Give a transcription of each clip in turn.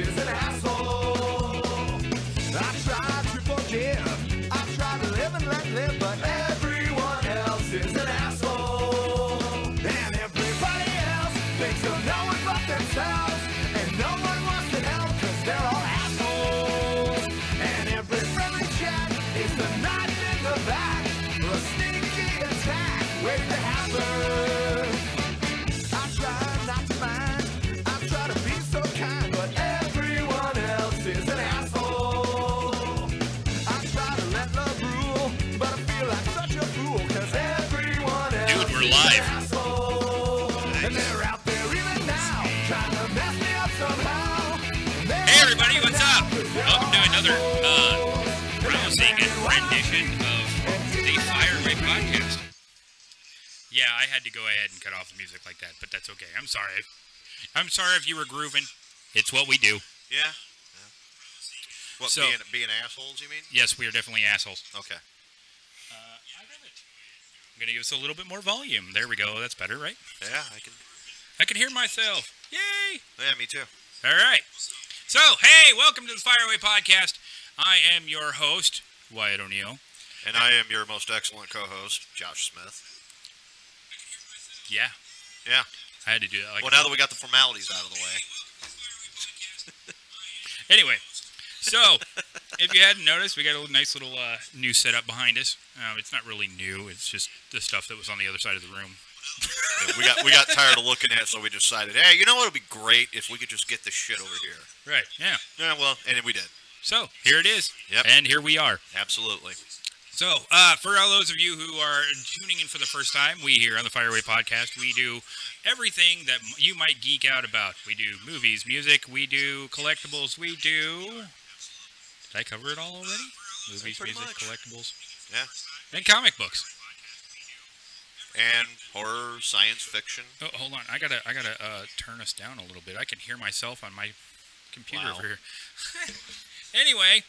is an asshole. I try to forgive, I try to live and let live, but everyone else is an asshole. And everybody else thinks of no one but themselves, and no one wants to help cause they're all assholes. And every friendly chat is the knife in the back for a sneaky attack waiting to happen. I try not to mind, I try to be so kind, but everyone else is an asshole. I try to let love rule, but I feel like such a fool cause everyone else Dude, we're is live. an asshole. And they're out there even now, trying to mess me up somehow. Hey everybody, what's up? Welcome to another rousing rendition of the Fire Away Podcast. Yeah, I had to go ahead and cut off the music like that, but that's okay. I'm sorry. I'm sorry if you were grooving. It's what we do. Yeah. What, So- being assholes, you mean? Yes, we are definitely assholes. Okay. I love it. I'm going to give us a little bit more volume. There we go. That's better, right? Yeah, I can hear myself. Yay! Yeah, me too. All right. So, hey, welcome to the Fire Away Podcast. I am your host, Wyatt O'Neill. And I am your most excellent co-host, Josh Smith. Yeah, Yeah. I had to do that. Well, now that we got the formalities out of the way. Anyway, so if you hadn't noticed, we got a nice little new setup behind us. It's not really new. It's just the stuff that was on the other side of the room. we got tired of looking at it, so we decided, hey, you know what would be great if we could just get this shit over here. Right, yeah. Yeah, well, and we did. So here it is. Yep. And here we are. Absolutely. So for all those of you who are tuning in for the first time, we here on the Fire Away Podcast, we do everything that you might geek out about. We do movies, music, we do collectibles, we do... Did I cover it all already? Movies, Pretty music, much. collectibles, Yeah. and comic books. And horror, science fiction. Oh, hold on. I gotta turn us down a little bit. I can hear myself on my computer Wow. over here. Anyway,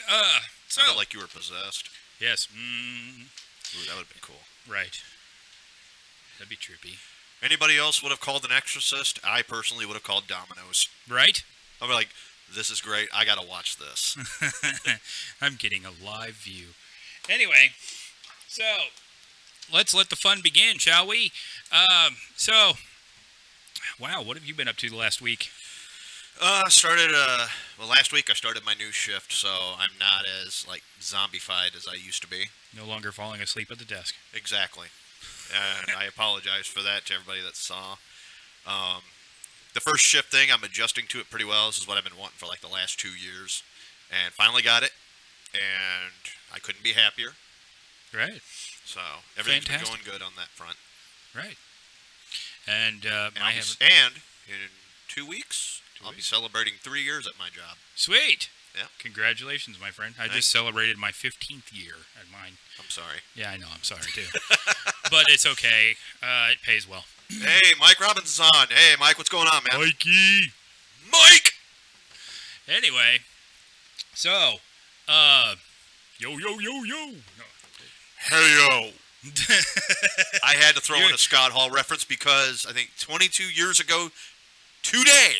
so Sounded like you were possessed. yes, Ooh, that would have been cool. right. That'd be trippy, Anybody else would have called an exorcist. I personally would have called Domino's. right? I'd be like, this is great. I got to watch this. I'm getting a live view. Anyway, so let's let the fun begin, shall we? So, wow, what have you been up to the last week? Last week I started my new shift, so I'm not as, zombified as I used to be. No longer falling asleep at the desk. Exactly. And I apologize for that to everybody that saw. The first shift thing, I'm adjusting to it pretty well. This is what I've been wanting for, the last 2 years. And finally got it. And I couldn't be happier. Right, So, everything's been Fantastic. going good on that front. right. And And, I haven't... and in 2 weeks, I'll be weeks. celebrating 3 years at my job. Sweet. Yeah. Congratulations, my friend. I Thanks. just celebrated my 15th year at mine. I'm sorry. Yeah, I know. I'm sorry, too. But it's okay. It pays well. Hey, Mike Robinson's on. Hey, Mike, what's going on, man? Mikey! Mike! Anyway, so, yo. No. Hey, yo. I had to throw in You're- a Scott Hall reference because I think 22 years ago today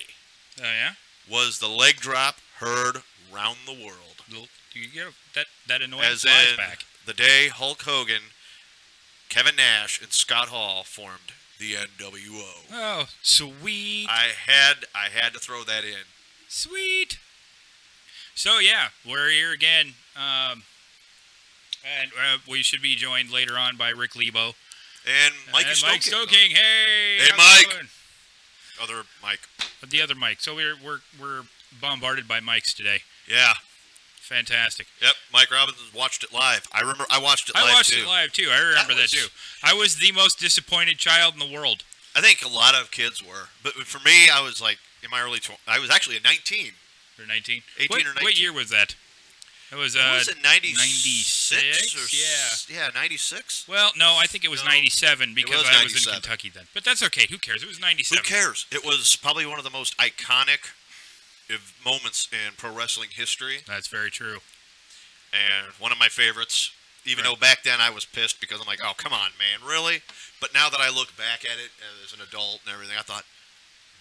Oh, yeah? was the leg drop heard round the world. Do you get that annoying As in flashback? the day Hulk Hogan, Kevin Nash, and Scott Hall formed the NWO. Oh, sweet. I had to throw that in. Sweet. So, yeah, we're here again. And we should be joined later on by Rick Lebo. And Mike and is Mike Stoking. Stoking. Hey, Hey, how's it Mike. going? Other Mike. The other Mike. So we're bombarded by mics today. Yeah. Fantastic. Yep. Mike Robinson watched it live. I remember I watched it live I watched too. it live too. I remember that was- too. I was the most disappointed child in the world. I think a lot of kids were, but for me, I was in my early 20s. I was actually a 19. Or 19. 18 or What 19. year was that? It was Was it 96? 96? Yeah, 96. Well, no, I think it was No, 97 because was I was in 97. Kentucky then. But that's okay. Who cares? It was Who 97. cares? It was probably one of the most iconic moments in pro wrestling history, That's very true. and one of my favorites. Even though back then I was pissed because I'm like, oh, come on, man, really? But now that I look back at it as an adult and everything, I thought,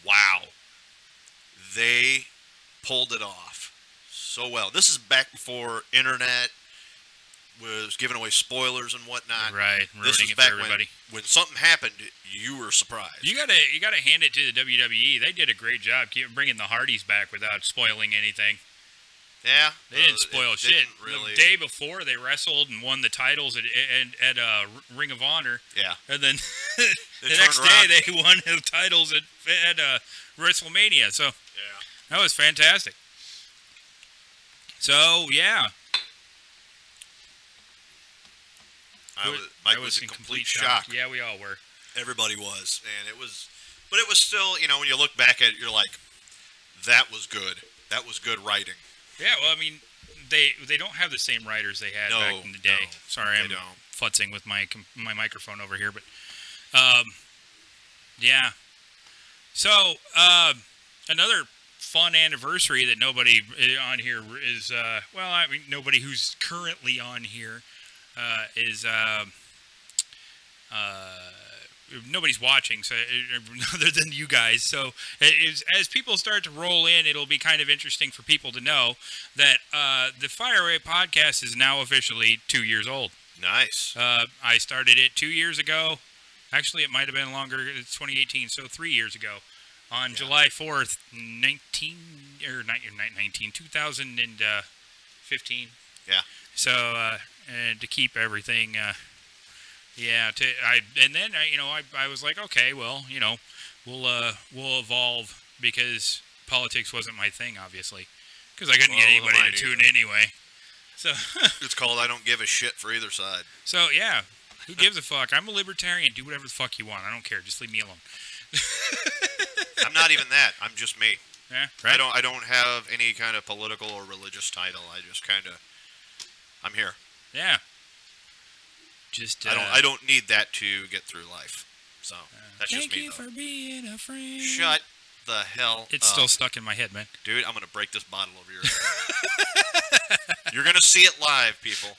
wow, they pulled it off so well. This is back before internet was giving away spoilers and whatnot. Right, This ruining is it back for everybody. when something happened, you were surprised. You gotta hand it to the WWE. They did a great job bringing the Hardys back without spoiling anything. Yeah, They didn't spoil it shit. didn't really. The day before, they wrestled and won the titles at Ring of Honor, Yeah, and then the turned next day around. they won the titles at WrestleMania. So yeah. that was fantastic. So yeah, Mike was in complete shock. Yeah, we all were. Everybody was, and it was, but it was still, when you look back at it, you're like, that was good. That was good writing. Yeah, well, I mean, they don't have the same writers they had back in the day. No, Sorry, they I'm don't. futzing with my microphone over here, but yeah. So another fun anniversary that nobody on here is well, I mean, nobody who's currently on here is nobody's watching, so other than you guys. So as people start to roll in, it'll be kind of interesting for people to know that the Fire Away podcast is now officially 2 years old. Nice. I started it 2 years ago. Actually, it might have been longer. It's 2018, so 3 years ago, on July 4th, 2015. Yeah. So and to keep everything. Yeah, and then I was like, okay, well, we'll evolve, because politics wasn't my thing, obviously, because I couldn't get anybody to tune in anyway. So It's called I don't give a shit for either side. so yeah, who gives a fuck? I'm a libertarian. Do whatever the fuck you want. I don't care. Just leave me alone. I'm not even that. I'm just me. Yeah, right. I don't have any kind of political or religious title. I just kind of, I'm here. Yeah. Just I don't need that to get through life. So that's just thank me. you Though. for being a friend. Shut the hell It's up. still stuck in my head, man. Dude, I'm gonna break this bottle over your head. You're gonna see it live, people.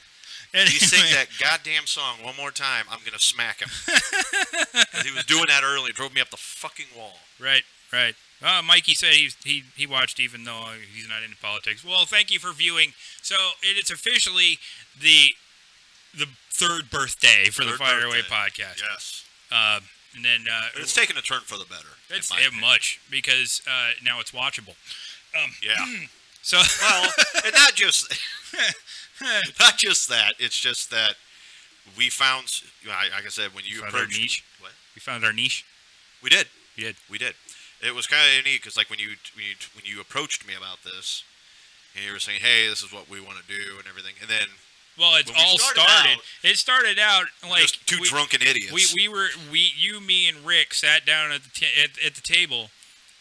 If you sing that goddamn song one more time, I'm gonna smack him. 'Cause he was doing that earlier. Drove me up the fucking wall. Right. Mikey said he watched, even though he's not into politics. Well, thank you for viewing. So it's officially the third birthday for the Third Fire Away birthday. podcast. Yes. And then It's taken a turn for the better. it's in my opinion. much, because now it's watchable. Yeah. So Well, and not just that. It's just that we found, like I said, when you found our approached niche. What? We found our niche. We did. We did. We did. It was kind of neat because, like, when you approached me about this, and you were saying, "Hey, this is what we want to do," and everything, and then Well, it when we all started out, It started out like just two drunken idiots. you, me, and Rick sat down at the table,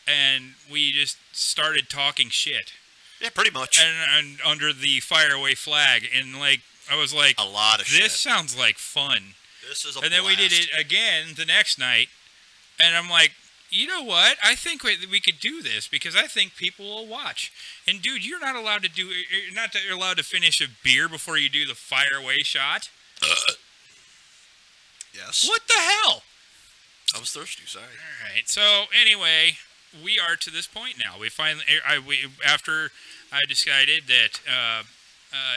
and we just started talking shit, yeah, pretty much. and under the Fire Away flag, and like I was like, A lot of this shit. sounds like fun. This is a And then we did it again the next night, and I'm like, you know what? I think we could do this, because I think people will watch. And dude, you're not allowed to you're allowed to finish a beer before you do the Fire Away shot. Yes. What the hell? I was thirsty. Sorry. All right. So anyway, we are to this point now. We finally, after I decided that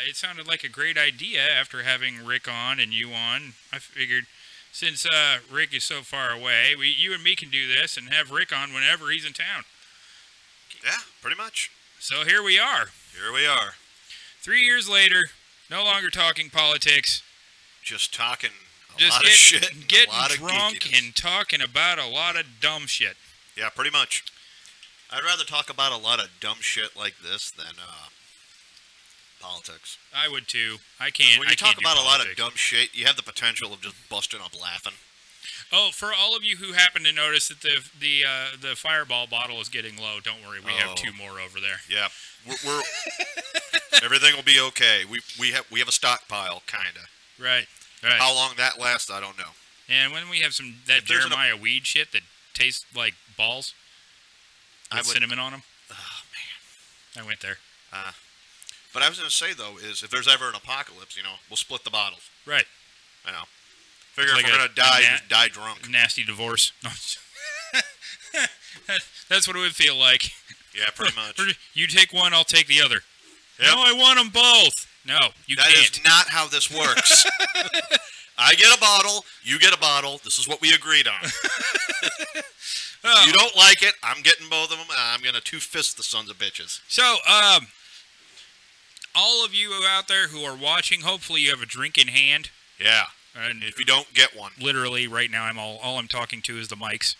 it sounded like a great idea after having Rick on and you on, I figured, since Rick is so far away, you and me can do this and have Rick on whenever he's in town. Yeah, pretty much. So here we are. Here we are, 3 years later, no longer talking politics, just talking a just lot of shit, and getting a lot of drunk geekiness. and talking about a lot of dumb shit. Yeah, pretty much. I'd rather talk about a lot of dumb shit like this than politics. I would too. I can't. When you I talk can't do about a lot of politics. dumb shit, you have the potential of just busting up laughing. Oh, for all of you who happen to notice that the Fireball bottle is getting low, don't worry. We have 2 more over there. Yeah, we're everything will be okay. We have a stockpile, kinda. Right. Right. How long that lasts, I don't know. And when we have that If there's Jeremiah weed shit that tastes like balls I with would- cinnamon on them. Oh man. I went there. But I was gonna say though is if there's ever an apocalypse, we'll split the bottles. Right. Figure It's if like we're a gonna die, na- just die drunk. Nasty divorce. No. That's what it would feel like. Yeah, pretty much. You take one, I'll take the other. Yep. No, I want them both. No, you That can't. is not how this works. I get a bottle, you get a bottle. This is what we agreed on. If you don't like it, I'm getting both of them. I'm going to two-fist the sons of bitches. So, all of you out there who are watching, hopefully you have a drink in hand. Yeah. And If you don't, get one. literally right now, all I'm talking to is the mics.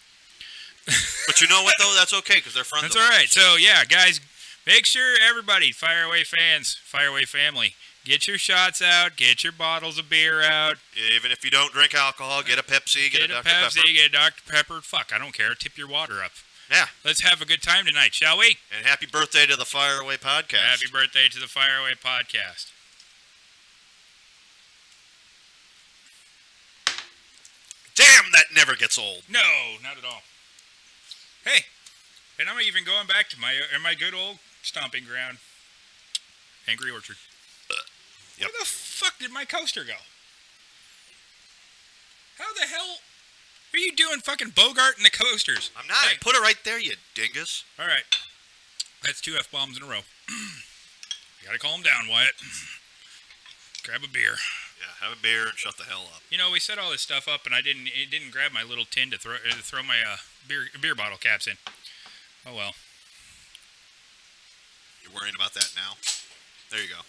But you know what, though? That's okay, because they're friends That's of all right. ours. So, yeah, guys, make sure everybody, Fireaway fans, Fireaway family, get your shots out, get your bottles of beer out. Even if you don't drink alcohol, get a Pepsi, get a Dr. Pepsi, Pepper. get a Dr. Pepper. Fuck, I don't care. Tip your water up. Yeah. Let's have a good time tonight, shall we? And happy birthday to the Fireaway Podcast. Happy birthday to the Fireaway Podcast. Damn, that never gets old. No, not at all. Hey, and I'm even going back to my good old stomping ground, Angry Orchard. Yep. Where the fuck did my coaster go? How the hell are you doing fucking Bogart and the coasters? I'm not. Hey. I put it right there, you dingus. All right. That's 2 F-bombs in a row. You gotta calm down, Wyatt. Grab a beer. Yeah, have a beer and shut the hell up. You know, we set all this stuff up, and it didn't grab my little tin to throw my beer bottle caps in. Oh well. You're worrying about that now? There you go.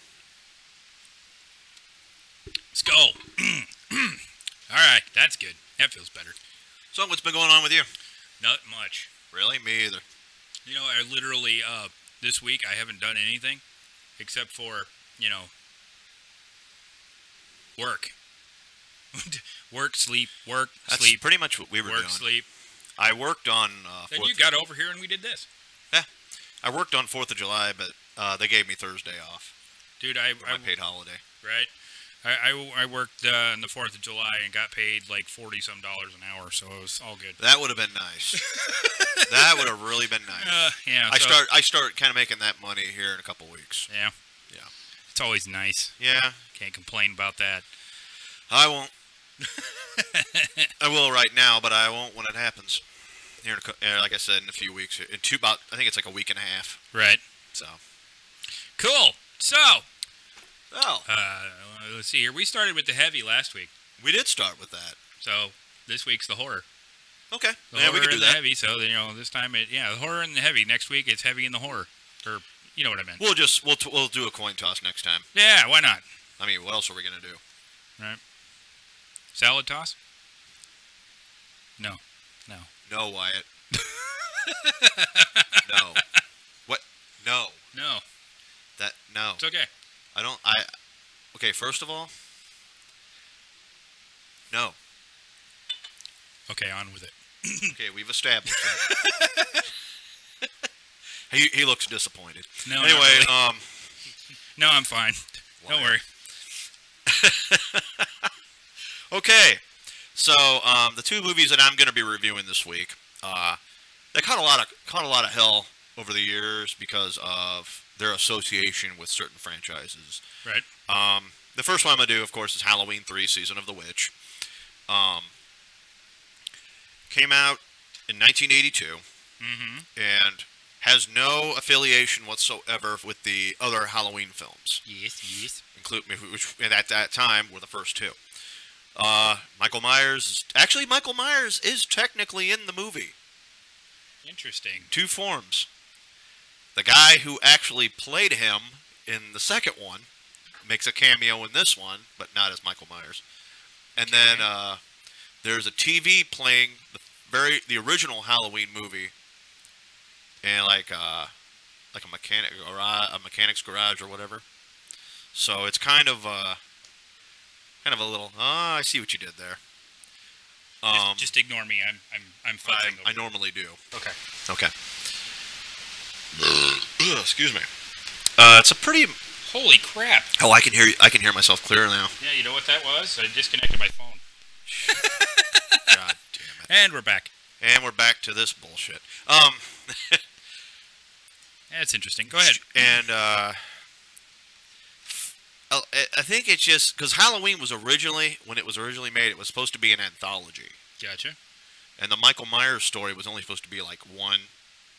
Let's go. All right, that's good. That feels better. So, what's been going on with you? Not much. Really? Me either. You know, I literally this week I haven't done anything except for work. Work, sleep, work, That's sleep, pretty much what we were work, doing. sleep. I worked on Then 4th you got over here and we did this. I worked on 4th of July, but they gave me Thursday off Dude, for my paid holiday. right? I worked on the 4th of July and got paid like $40-some an hour, so it was all good. That would have been nice. That would have really been nice. Yeah. I start kind of making that money here in a couple weeks. Yeah. Yeah. It's always nice. Yeah, Can't complain about that. I won't. I will right now, but I won't when it happens. Here, like I said, in a few weeks. I think it's like a week and a half. Right. So. Cool. So, Oh. let's see here. We started with the heavy last week, We did start with that. so this week's the horror. Okay. The Yeah, horror we can do and the that. heavy. So this time the horror and the heavy. Next week it's heavy and the horror, or you know what I meant. We'll do a coin toss next time. Yeah, why not? I mean, what else are we gonna do? Right. Salad toss? No. No, Wyatt. No. What? No. No. No. It's okay. Okay, first of all, no. Okay, on with it. Okay, we've established that. He looks disappointed. No. not Anyway, really. No, I'm fine. Don't worry. Okay, so the two movies that I'm going to be reviewing this week, they caught a lot of hell over the years because of their association with certain franchises. Right. The first one I'm going to do, of course, is Halloween 3: Season of the Witch. Came out in 1982 Mm-hmm. and has no affiliation whatsoever with the other Halloween films. Yes. Which at that time were the first two. Michael Myers is technically in the movie. Interesting. Two forms. The guy who actually played him in the second one makes a cameo in this one, but not as Michael Myers. And then there's a TV playing the original Halloween movie, and like a mechanic's garage or whatever. So it's kind of a little. I see what you did there. Just ignore me. I'm fuzzing. I normally do. Okay. Okay. Excuse me. It's a pretty. Holy crap. Oh, I can hear you. I can hear myself clear now. Yeah, you know what that was? I disconnected my phone. God damn it. And we're back. And we're back to this bullshit. That's interesting. Go ahead. And I think it's just because Halloween was when it was originally made, it was supposed to be an anthology. Gotcha. And the Michael Myers story was only supposed to be like one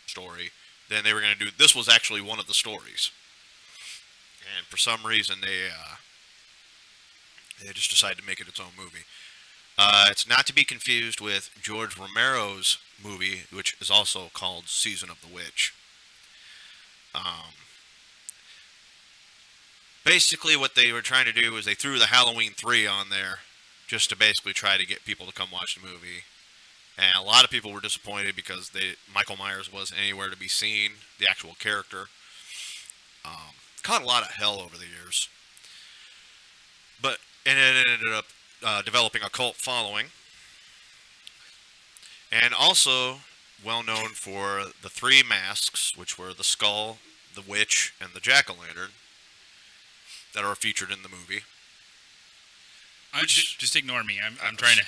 story. then they were going to do. This was actually one of the stories, and for some reason they just decided to make it its own movie. It's not to be confused with George Romero's movie, which is also called Season of the Witch. Basically, what they were trying to do was they threw the Halloween 3 on there just to basically try to get people to come watch the movie. And a lot of people were disappointed because Michael Myers wasn't anywhere to be seen, the actual character. Caught a lot of hell over the years. And it ended up developing a cult following. And also well known for the 3 masks, which were the skull, the witch, and the jack-o'-lantern, that are featured in the movie. Just ignore me. I'm trying to.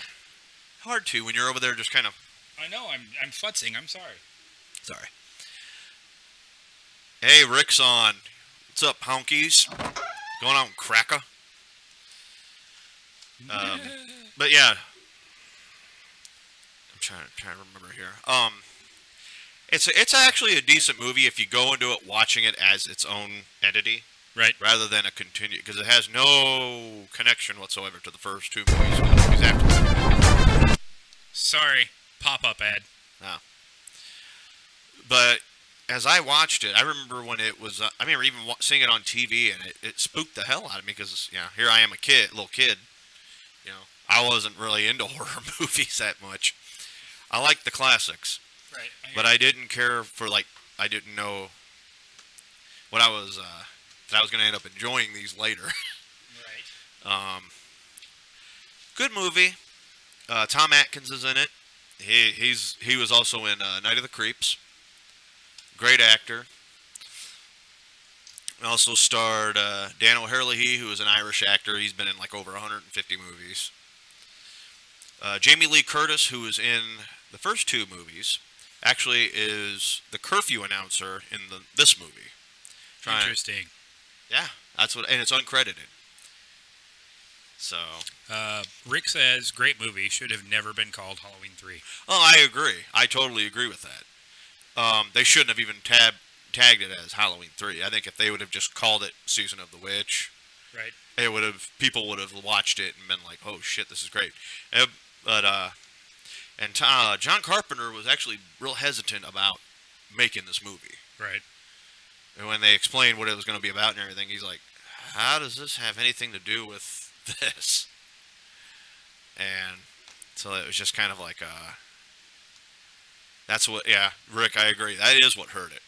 Hard to when you're over there just kind of. I know. I'm futzing. I'm sorry. Sorry. Hey, Rick's on. What's up, honkies? Going on, cracker? But yeah, I'm trying to remember here. It's actually a decent movie if you go into it watching it as its own entity. Right. Rather than a continue, because it has no connection whatsoever to the first 2 movies. The movies after. Sorry, pop-up ad. No. But as I watched it, I remember when it was. I remember even seeing it on TV, and it spooked the hell out of me because here I am, little kid. I wasn't really into horror movies that much. I liked the classics, right? But I didn't care for I didn't know what I was. That I was going to end up enjoying these later. Right. Good movie. Tom Atkins is in it. He was also in Night of the Creeps. Great actor. Also starred Dan O'Herlihy, who is an Irish actor. He's been in over 150 movies. Jamie Lee Curtis, who is in the first 2 movies, actually is the curfew announcer in this movie. Interesting. Yeah, and it's uncredited. So. Rick says, great movie, should have never been called Halloween 3. Oh, I agree. I totally agree with that. They shouldn't have even tagged it as Halloween 3. I think if they would have just called it Season of the Witch, right? People would have watched it and been like, "Oh shit, this is great." John Carpenter was actually real hesitant about making this movie. Right. And when they explained what it was going to be about and everything, he's like, "How does this have anything to do with this?" And so it was just kind of like, that's what, yeah, Rick, I agree. That is what hurt it.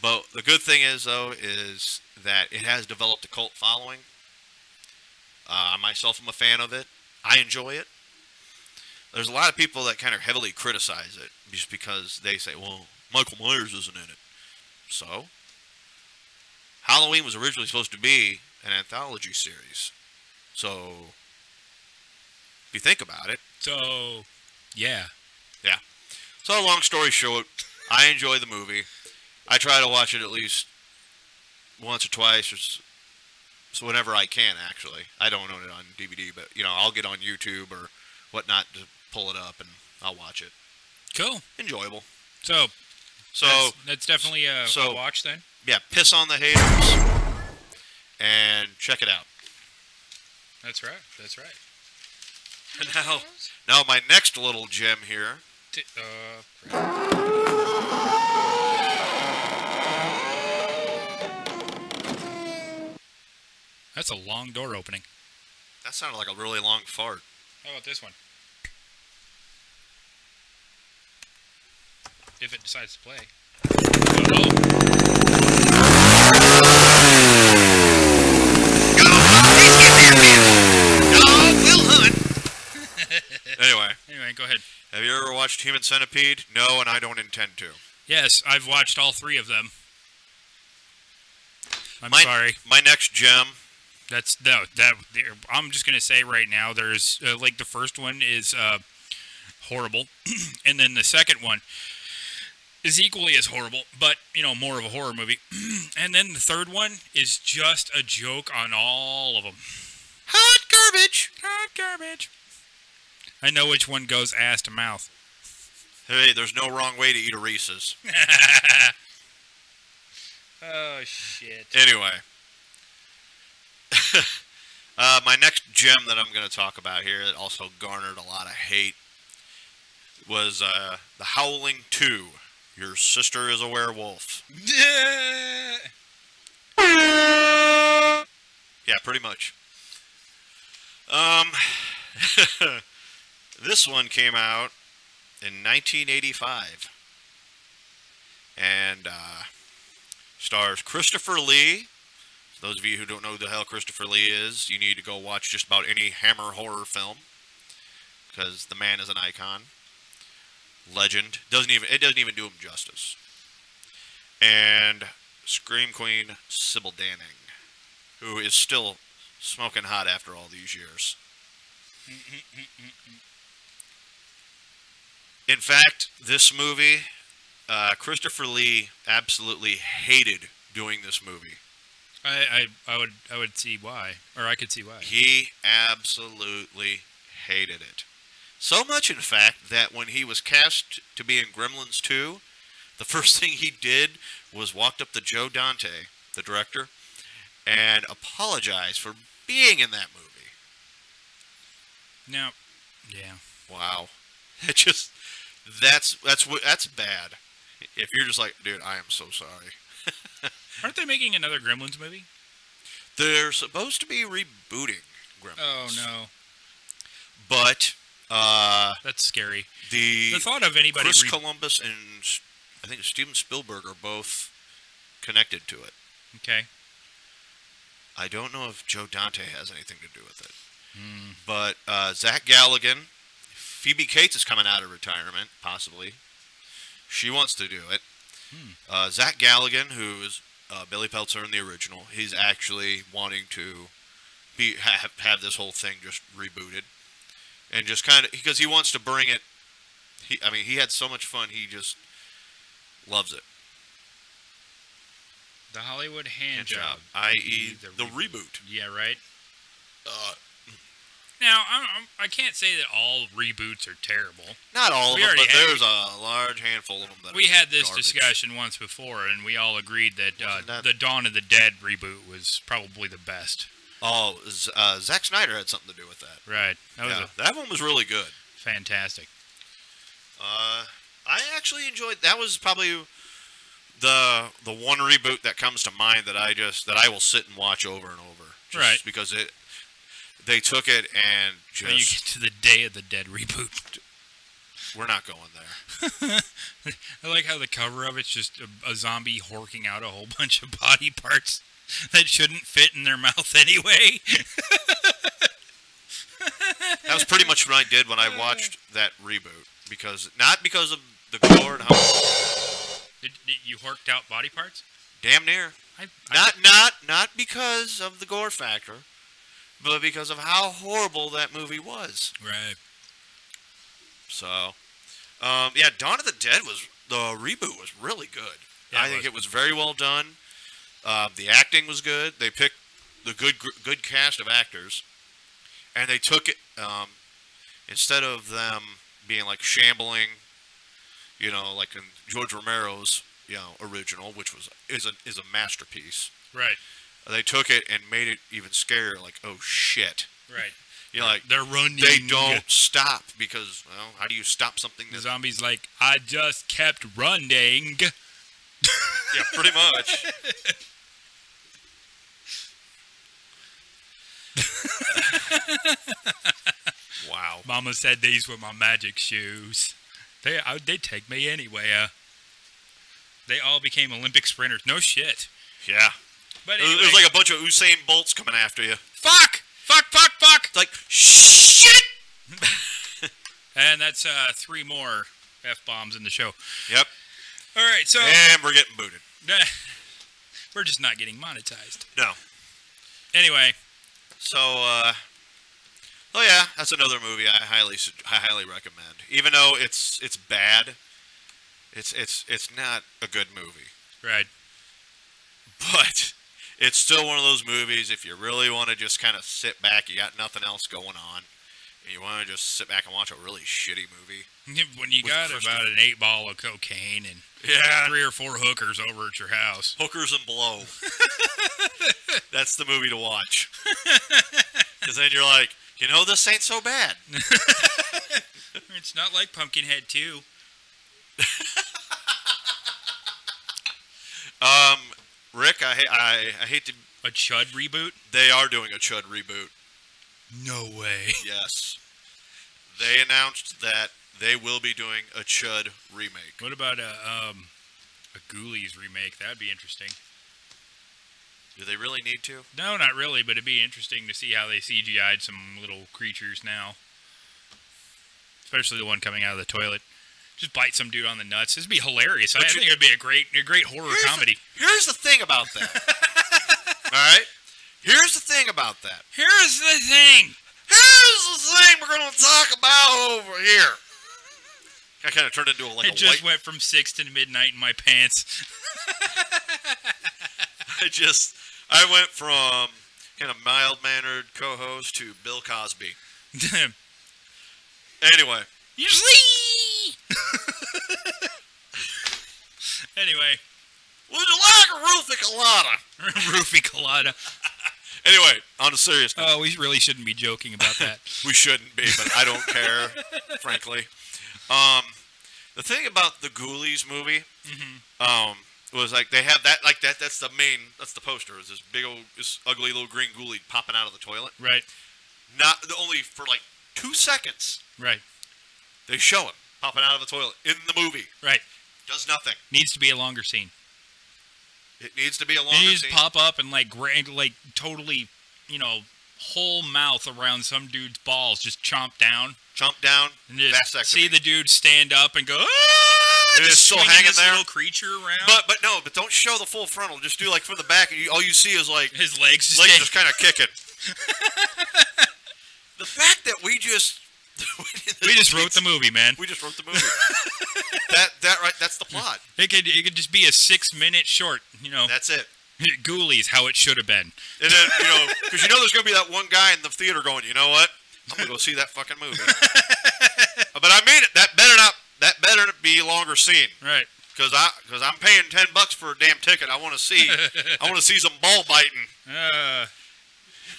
But the good thing is, though, is that it has developed a cult following. I myself am a fan of it. I enjoy it. There's a lot of people that kind of heavily criticize it just because they say, well, Michael Myers isn't in it. So, Halloween was originally supposed to be an anthology series. So, if you think about it. So, yeah. Yeah. So, long story short, I enjoy the movie. I try to watch it at least once or twice, or so whenever I can, actually. I don't own it on DVD, but, I'll get on YouTube or whatnot to pull it up, and I'll watch it. Cool. Enjoyable. So that's definitely a watch, then? Yeah, piss on the haters, and check it out. That's right. That's right. And now my next little gem here. That's a long door opening. That sounded like a really long fart. How about this one? If it decides to play. Anyway, go ahead. Have you ever watched Human Centipede? No, and I don't intend to. Yes, I've watched all 3 of them. I'm sorry. My next gem. I'm just gonna say right now, there's the first one is horrible, and then the second one is equally as horrible, but more of a horror movie, and then the third one is just a joke on all of them. Hot garbage. Hot garbage. I know which one goes ass to mouth. Hey, there's no wrong way to eat a Reese's. Oh, shit. Anyway. My next gem that I'm going to talk about here that also garnered a lot of hate was The Howling 2. Your Sister is a Werewolf. Yeah, pretty much. This one came out in 1985 and stars Christopher Lee. For those of you who don't know who the hell Christopher Lee is, you need to go watch just about any Hammer horror film because the man is an icon, legend. It doesn't even do him justice. And Scream Queen Sybil Danning, who is still smoking hot after all these years. In fact, this movie, Christopher Lee absolutely hated doing this movie. I would see why, or I could see why. He absolutely hated it. So much, in fact, that when he was cast to be in Gremlins 2, the first thing he did was walked up to Joe Dante, the director, and apologized for being in that movie. Now, yeah. Wow. It just that's bad. If you're just like, dude, I am so sorry. Aren't they making another Gremlins movie? They're supposed to be rebooting Gremlins. Oh no. But that's scary. The thought of anybody Chris Columbus and I think Steven Spielberg are both connected to it. Okay. I don't know if Joe Dante has anything to do with it. But Zach Galligan, Phoebe Cates is coming out of retirement, possibly. She wants to do it. Zach Galligan, who is Billy Peltzer in the original, he's actually wanting to have this whole thing just rebooted. And just kind of, because he wants to bring it, he had so much fun, he just loves it. The Hollywood Hand Job. i.e. the reboot. Yeah, right? Now, I can't say that all reboots are terrible. Not all of them, but there's a large handful of them that we had this garbage. Discussion once before, and we all agreed that the Dawn of the Dead reboot was probably the best. Oh, Zack Snyder had something to do with that. Right. That one was really good. Fantastic. I actually enjoyed. That was probably the one reboot that comes to mind that I will sit and watch over and over. Just because they took it and just... When you get to the Day of the Dead reboot. We're not going there. I like how the cover of it's just a zombie horking out a whole bunch of body parts that shouldn't fit in their mouth anyway. That was pretty much what I did when I watched that reboot. Not because of the gore and how... Did you horked out body parts? Damn near. Not because of the gore factor, but because of how horrible that movie was. Right. So, yeah, Dawn of the Dead the reboot was really good. Yeah, I think it was very well done. The acting was good. They picked the good cast of actors, and they took it instead of them being like shambling, like in George Romero's original, which is a masterpiece. Right. They took it and made it even scarier. Like, oh shit. Right. Like they're running. They don't stop because, how do you stop something? The zombie's like, I just kept running. Yeah, pretty much. Wow. Mama said these were my magic shoes. They'd take me anywhere. They all became Olympic sprinters. No shit. Yeah. But anyway, it was like a bunch of Usain Bolts coming after you. Fuck! Fuck! Fuck! Fuck! It's like, shit! And that's 3 more F-bombs in the show. Yep. All right, so... And we're getting booted. We're just not getting monetized. No. Anyway. So, oh yeah, that's another movie I highly recommend. Even though it's bad, it's not a good movie. Right. But it's still one of those movies, if you really want to just kind of sit back, you got nothing else going on, and you want to just sit back and watch a really shitty movie. When you With got Christopher- about an 8-ball of cocaine and Yeah. 3 or 4 hookers over at your house. Hookers and Blow. That's the movie to watch. Because then you're like, you know, this ain't so bad. It's not like Pumpkinhead 2. Rick, I hate to... A Chud reboot? They are doing a Chud reboot. No way. Yes. They announced that they will be doing a Chud remake. What about a Ghoulies remake? That'd be interesting. Do they really need to? No, not really, but it'd be interesting to see how they CGI'd some little creatures now. Especially the one coming out of the toilet. Just bite some dude on the nuts. This would be hilarious. I think it'd be a great horror comedy. Here's the thing about that. All right? Here's the thing about that. Here's the thing. Here's the thing we're going to talk about over here. I kind of turned into It just went from 6 to midnight in my pants. I went from kind of mild-mannered co-host to Bill Cosby. Anyway. Usually. Anyway. Would you like a roofie colada? Roofie colada. Anyway, on to serious note. Oh, we really shouldn't be joking about that. We shouldn't be, but I don't care, frankly. The thing about the Ghoulies movie, was like they have that's the poster. It's this big old, this ugly little green ghoulie popping out of the toilet. Right. Not only for like 2 seconds. Right. They show him popping out of the toilet in the movie. Right. Does nothing. Needs to be a longer scene. It needs to be a longer He needs scene. to pop up and like totally, whole mouth around some dude's balls, just chomp down. Chomp down. And just vasectomy. see the dude stand up and go, ah! And it's Just still swinging hanging this there. little creature around. But don't show the full frontal. Just do like from the back, and all you see is like his legs just kind of kicking. The fact that we just wrote the movie, man. We just wrote the movie. That's the plot. It could just be a 6-minute short. That's it. Ghoulies, how it should have been. And then because there's gonna be that one guy in the theater going, you know what? I'm gonna go see that fucking movie. But I mean it. That better not be longer scene. Right. Because I'm paying $10 for a damn ticket. I want to see some ball biting.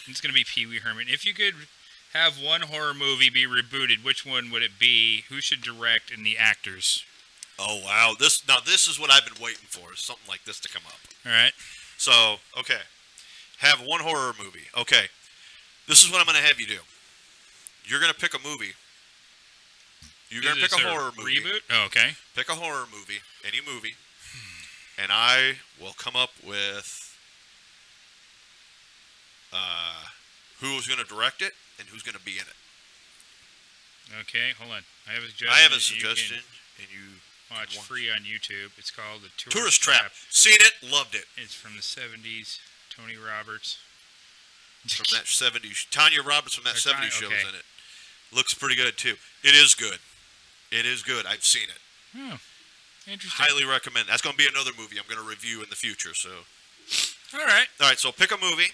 It's gonna be Pee Wee Herman. If you could have one horror movie be rebooted, which one would it be? Who should direct and the actors? Oh wow! This is what I've been waiting for. Is something like this to come up. All right. So okay, have one horror movie. Okay, this is what I'm going to have you do. You're going to pick a movie. You're going to pick a horror movie. Reboot? Oh, okay. Pick a horror movie, any movie, and I will come up with who's going to direct it and who's going to be in it. Okay, hold on. I have a suggestion. I have a suggestion, and you watch free on YouTube. It's called The Tourist Trap. Seen it, loved it. It's from the 70s. Tony Roberts. From that 70s. Tanya Roberts from that 70s show's okay. in it. Looks pretty good, too. It is good. It is good. I've seen it. Oh, interesting. Highly recommend. That's going to be another movie I'm going to review in the future. So, all right. All right, so pick a movie.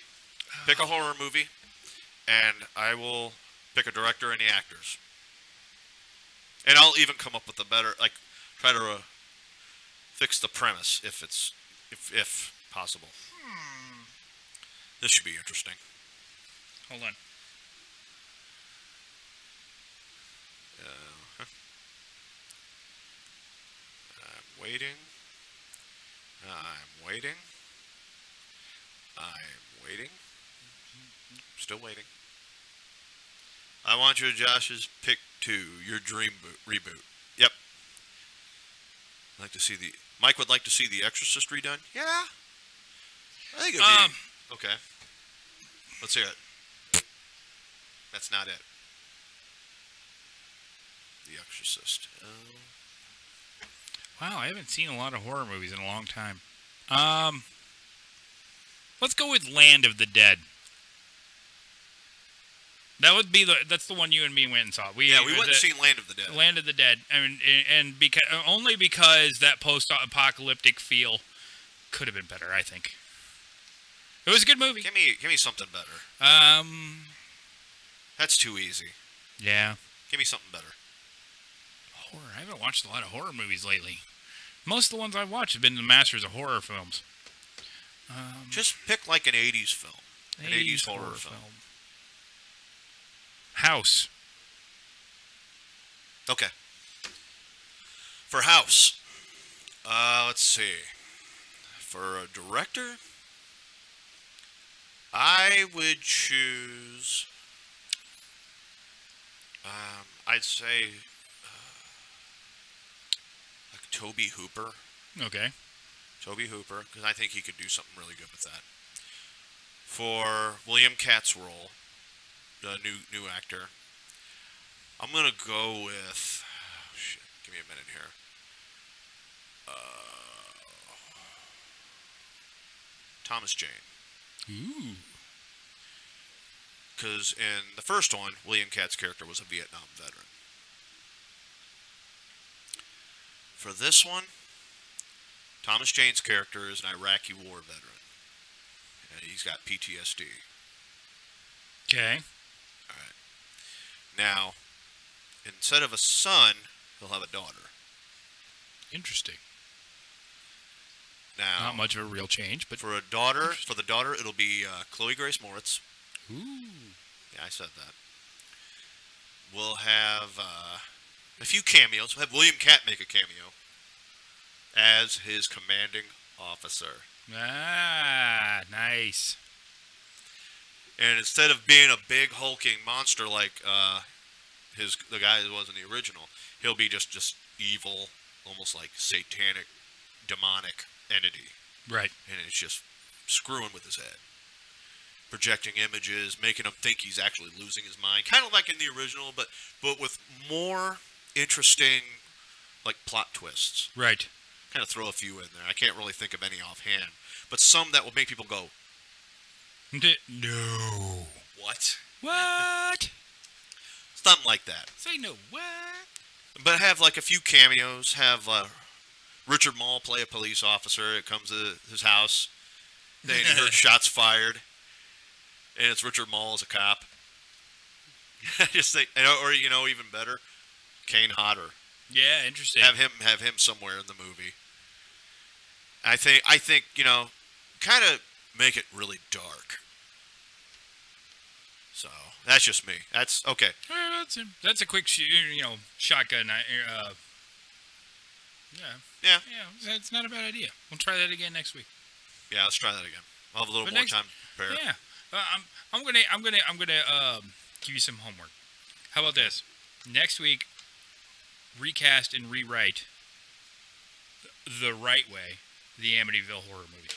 Pick a horror movie. And I will pick a director and the actors. And I'll even come up with a better, try to fix the premise if possible. This should be interesting. Hold on. I'm waiting. I'm waiting. I'm waiting. Still waiting. I want you, Josh's pick 2, your dream reboot. Yep. I'd like to see Mike would like to see The Exorcist redone. Yeah. I think it'd be okay. Let's hear it. That's not it. The Exorcist. Wow, I haven't seen a lot of horror movies in a long time. Let's go with Land of the Dead. That would be that's the one you and me went and saw. We went and seen Land of the Dead. Land of the Dead. I mean, and only because that post-apocalyptic feel could have been better. I think it was a good movie. Give me something better. That's too easy. Yeah. Give me something better. Horror. I haven't watched a lot of horror movies lately. Most of the ones I've watched have been the masters of horror films. Just pick like an 80s film. An 80s horror film. House. Okay. For House, let's see. For a director, I would choose. I'd say like Tobe Hooper. Okay. Tobe Hooper, because I think he could do something really good with that. For William Katt's role, the new actor, I'm gonna go with. Oh, shit, give me a minute here. Thomas Jane. Ooh. Because in the first one, William Katt's character was a Vietnam veteran. For this one, Thomas Jane's character is an Iraqi war veteran. And he's got PTSD. Okay. Alright. Now, instead of a son, he'll have a daughter. Interesting. Now, Not much of a real change, but for the daughter, it'll be Chloe Grace Moritz. ooh. Yeah, I said that. We'll have a few cameos. We'll have William Katt make a cameo as his commanding officer. Ah, nice. And instead of being a big hulking monster like the guy that was in the original, he'll be just evil, almost like satanic, demonic entity. Right. And it's just screwing with his head. Projecting images, making him think he's actually losing his mind. Kind of like in the original, but with more interesting, like, plot twists. Right. Kind of throw a few in there. I can't really think of any offhand. But some that will make people go, No. what? What? Something like that. Say no. What? But have, like, a few cameos. Have Richard Mall play a police officer. It comes to his house. Then you heard shots fired. And it's Richard Mall as a cop. Just think, or even better, Kane Hodder. Yeah, interesting. Have him somewhere in the movie. I think kind of make it really dark. So that's just me. That's okay. That's a quick shotgun. Yeah. That's not a bad idea. We'll try that again next week. Yeah, let's try that again. I'll have a little But more next- time to prepare. Yeah. I'm gonna give you some homework. How about this? Next week, recast and rewrite the right way the Amityville horror movie.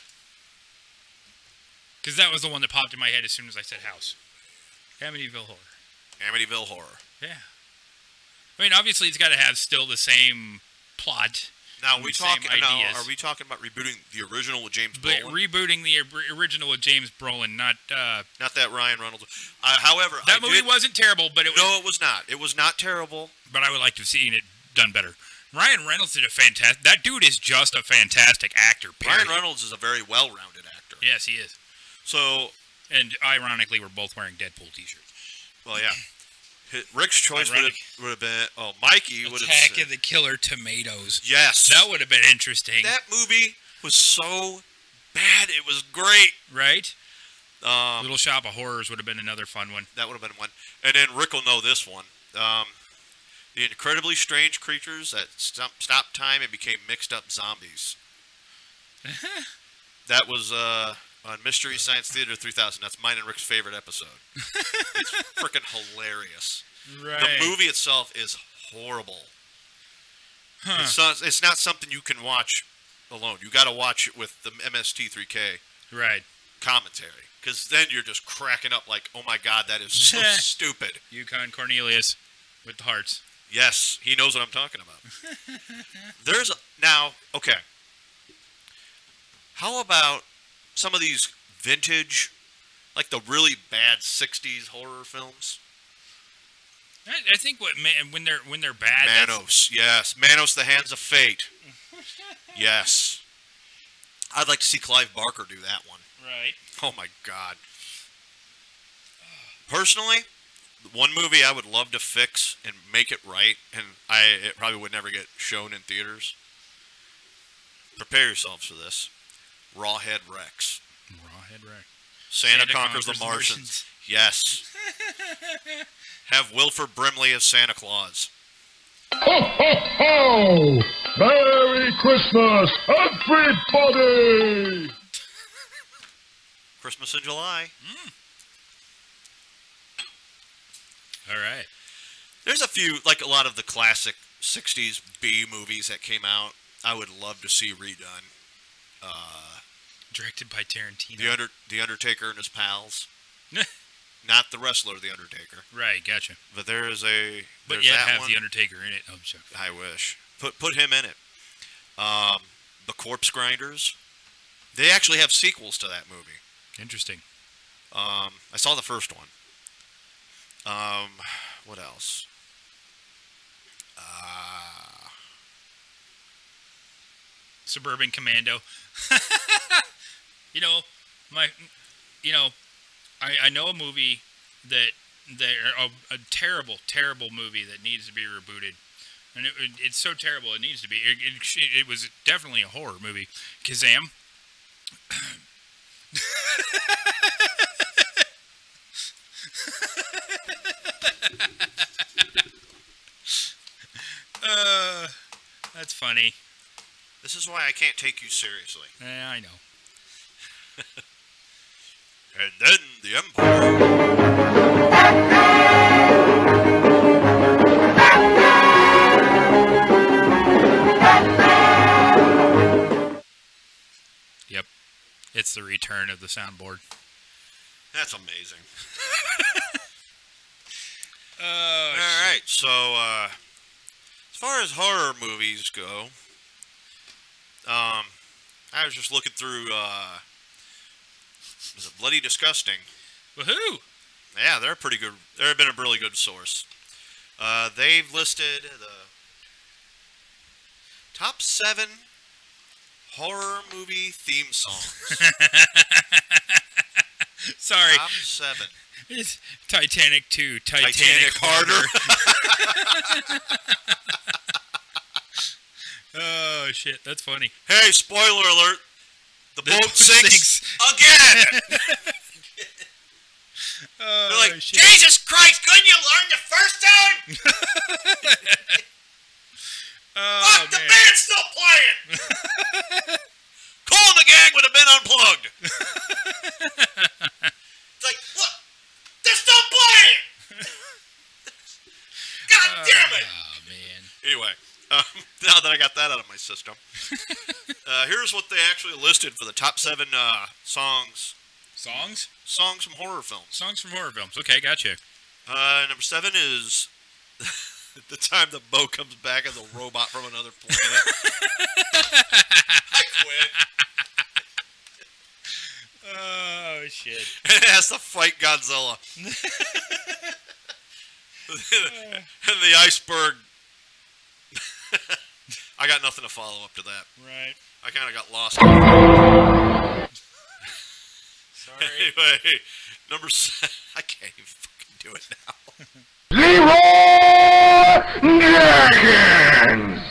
Because that was the one that popped in my head as soon as I said house. Amityville horror. Amityville Horror. Yeah. I mean, obviously, it's got to have still the same plot. Now and we the same talking. Now, ideas. are we talking about rebooting the original with James But Brolin? rebooting the original with James Brolin, not Not that Ryan Reynolds. However, that movie wasn't terrible, but it was. No, it was not. It was not terrible. But I would like to have seen it done better. Ryan Reynolds did a fantastic. That dude is just a fantastic actor. Period. Ryan Reynolds is a very well-rounded actor. Yes, he is. So, And ironically, we're both wearing Deadpool t-shirts. well, yeah. Rick's choice would Ironic. have been. Oh, Mikey would have. Attack of the Killer Tomatoes. Yes. That would have been interesting. That movie was so bad. It was great. Right? Little Shop of Horrors would have been another fun one. That would have been one. And then Rick will know this one. The incredibly strange creatures that stopped time and became mixed up zombies. That was on Mystery Science Theater 3000. That's mine and Rick's favorite episode. It's freaking hilarious. Right. The movie itself is horrible. Huh. It's not something you can watch alone. You got to watch it with the MST3K Right. commentary, because then you're just cracking up like, oh my god, that is so stupid. Yukon Cornelius with the hearts. Yes, he knows what I'm talking about. Now, okay. How about some of these vintage, like the really bad 60s horror films? I think when they're bad. Manos, yes. Manos, The Hands of Fate. Yes. I'd like to see Clive Barker do that one. Right. Oh my god. Personally, one movie I would love to fix and make it right, and it probably would never get shown in theaters. Prepare yourselves for this. Rawhead Rex. Rawhead Rex. Santa conquers the Martians. Yes. Have Wilford Brimley as Santa Claus. Ho, ho, ho! Merry Christmas, everybody! Christmas in July. All right. There's a few, like a lot of the classic 60s B movies that came out, I would love to see redone. Directed by Tarantino. The Undertaker and his pals. Not the wrestler, The Undertaker. Right, gotcha. But there's But yet have one. The Undertaker in it. Oh, sure. I wish. Put him in it. The Corpse Grinders. They actually have sequels to that movie. Interesting. I saw the first one. What else? Suburban Commando. I know a movie that a terrible movie that needs to be rebooted, and it's so terrible it needs to be. It was definitely a horror movie. Kazam. That's funny. This is why I can't take you seriously. Yeah, I know. And then the Empire. Yep. It's the return of the soundboard. That's amazing. Oh, all right, so as far as horror movies go, I was just looking through. Is it Bloody Disgusting? Woohoo! Yeah, they're pretty good. They've been a really good source. They've listed the top 7 horror movie theme songs. Sorry. Top 7. It's Titanic 2, Titanic Harder. Oh, shit. That's funny. Hey, spoiler alert. The The boat boat sinks again. Oh, They're like, shit. Jesus Christ, couldn't you learn the first time? Oh, Fuck, the man. band's still playing. Cool and the gang would have been unplugged. It's like, what? They're still playing. God damn it. Oh, man. Anyway, now that I got that out of my system, here's what they actually listed for the top 7 songs from horror films. Songs from horror films. Okay, gotcha. Number 7 is the time the boat comes back as a robot from another planet. I quit. Oh, shit. And it has to fight Godzilla. And the iceberg. I got nothing to follow up to that. Right. I kind of got lost. Sorry. Anyway, number 7. I can't even fucking do it now. Leroy Jenkins!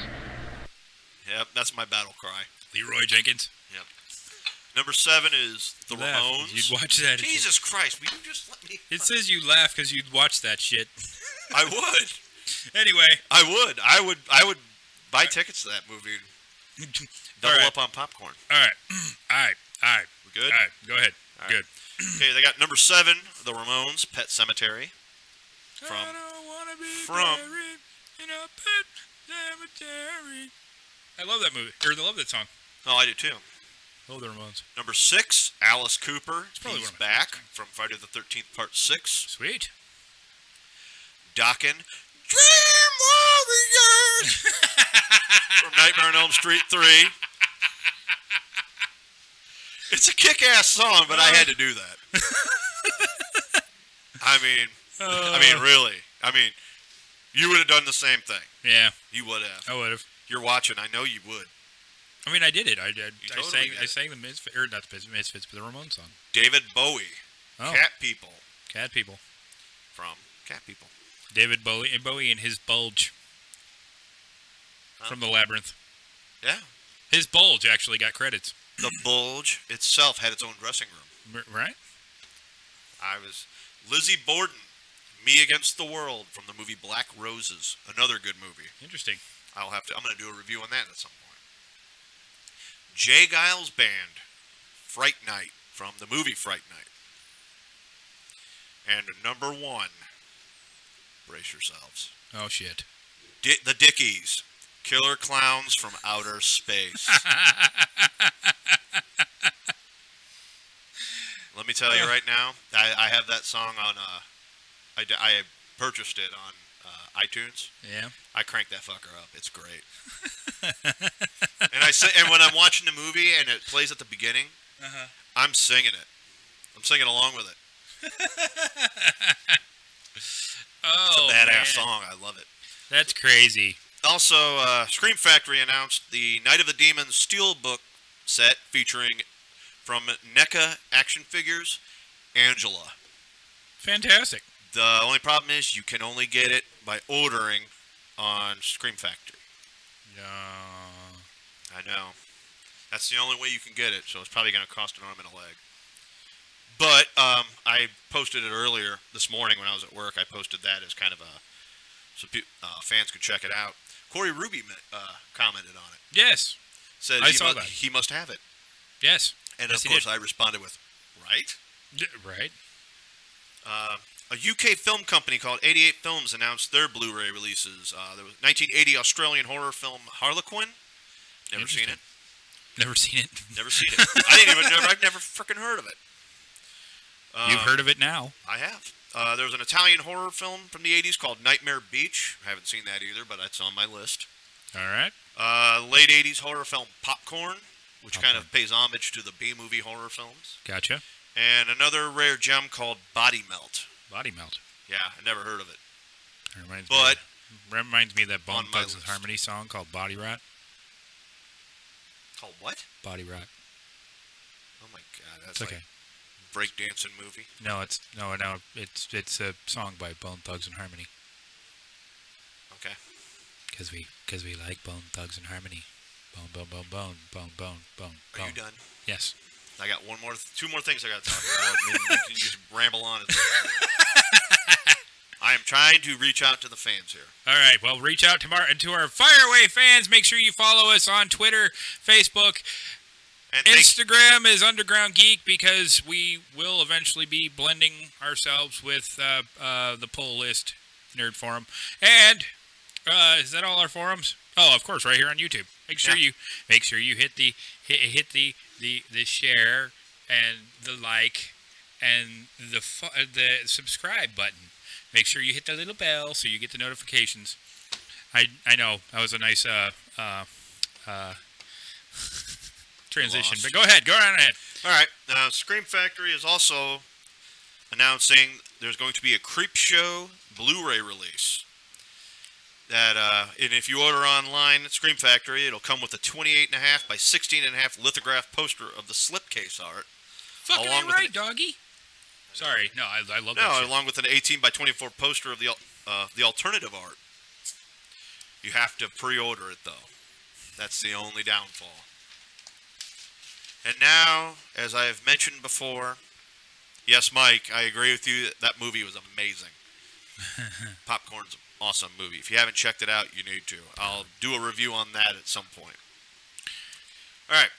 Yep, that's my battle cry. Leroy Jenkins. Yep. Number 7 is the Laugh. Ramones. You'd watch that. Jesus Christ, will you just let me... It says you laugh because you'd watch that shit. I would. Anyway. I would buy tickets to that movie. Double All right. up on popcorn. All right. All right. We good? All right. Go ahead. All right. Good. Okay, they got number 7, the Ramones, Pet Cemetery. I don't wanna be from- buried in a pet cemetery. I love that movie. Or I love that song. Oh, I do too. Oh, the Ramones. Number 6, Alice Cooper. probably He's one of my back from Friday the 13th, Part 6. Sweet. Dokken. Dream Warriors! From Nightmare on Elm Street 3. It's a kick-ass song, but I had to do that. I mean, really. I mean, you would have done the same thing. Yeah, You would have. I would have. You're watching. I know you would. I mean, I did it. I totally did. sang the Misfits, or not the Misfits, but the Ramones song. David Bowie. Oh, Cat People. Cat People. From cat people. David Bowie and his bulge from the Labyrinth. Yeah. His bulge actually got credits. The Bulge itself had its own dressing room. Right? Lizzie Borden, Me Against the World from the movie Black Roses, another good movie. Interesting. I'm going to do a review on that at some point. Jay Giles Band, Fright Night from the movie Fright Night. And number 1, brace yourselves. Oh, shit. The Dickies, Killer Clowns from Outer Space. Let me tell you right now, I have that song on, I purchased it on iTunes. Yeah. I crank that fucker up. It's great. And when I'm watching the movie and it plays at the beginning, I'm singing it. I'm singing along with it. It's a badass song. I love it. That's crazy. Also, Scream Factory announced the Night of the Demons Steelbook set featuring, from NECA Action Figures, Angela. Fantastic. The only problem is you can only get it by ordering on Scream Factory. I know. That's the only way you can get it, so it's probably going to cost an arm and a leg. But I posted it earlier this morning when I was at work. I posted that as kind of so fans could check it out. Corey Ruby commented on it. Yes. Said I saw that. He must have it. Yes. And yes, of course I responded with, right? Right. A UK film company called 88 Films announced their Blu-ray releases. There was 1980 Australian horror film Harlequin. Never seen it. Never seen it. Never seen it. I've never freaking heard of it. You've heard of it now. I have. There was an Italian horror film from the 80s called Nightmare Beach. I haven't seen that either, but it's on my list. All right. Late 80s horror film Popcorn, which kind of pays homage to the B-movie horror films. Gotcha. And another rare gem called Body Melt. Body Melt. Yeah, I never heard of it. Reminds me of that Bone on my Thugs and list. Harmony song called Body Rot. Called what? Body Rot. Oh my god, that's It's like okay. breakdancing movie. No, it's a song by Bone Thugs and Harmony. Okay. Because we like Bone Thugs and Harmony. Bone, bone, bone, bone, bone, bone, bone. Are you done? Yes. I got two more things I got to talk about. And you can just ramble on. I am trying to reach out to the fans here. All right. Well, reach out to our Fireway fans. Make sure you follow us on Twitter, Facebook, And Instagram is Underground Geek, because we will eventually be blending ourselves with the Pull List Nerd Forum. And is that all our forums? Oh, of course, right here on YouTube. Make sure you hit the share and the like and the subscribe button. Make sure you hit the little bell so you get the notifications. I know that was a nice transition, but go ahead. Go right ahead. All right. Scream Factory is also announcing there's going to be a Creepshow Blu-ray release. That and if you order online at Scream Factory, it'll come with a 28.5 by 16.5 lithograph poster of the slipcase art. Fucking Along with right, doggy. Sorry, no, I love that No, shit. along with an 18 by 24 poster of the alternative art. You have to pre-order it though. That's the only downfall. And now, as I have mentioned before, yes, Mike, I agree with you. That movie was amazing. Popcorn's an awesome movie. If you haven't checked it out, you need to. I'll do a review on that at some point. All right.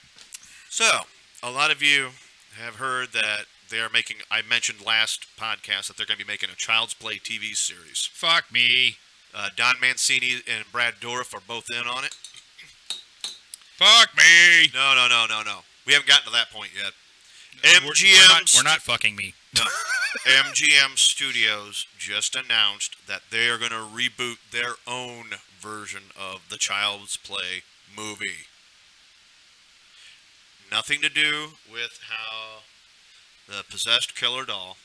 So, a lot of you have heard that they are making, I mentioned last podcast that they're going to be making a Child's Play TV series. Fuck me. Don Mancini and Brad Dourif are both in on it. Fuck me. No. We haven't gotten to that point yet. We're not fucking me. No. MGM Studios just announced that they are going to reboot their own version of the Child's Play movie. Nothing to do with how the possessed killer doll.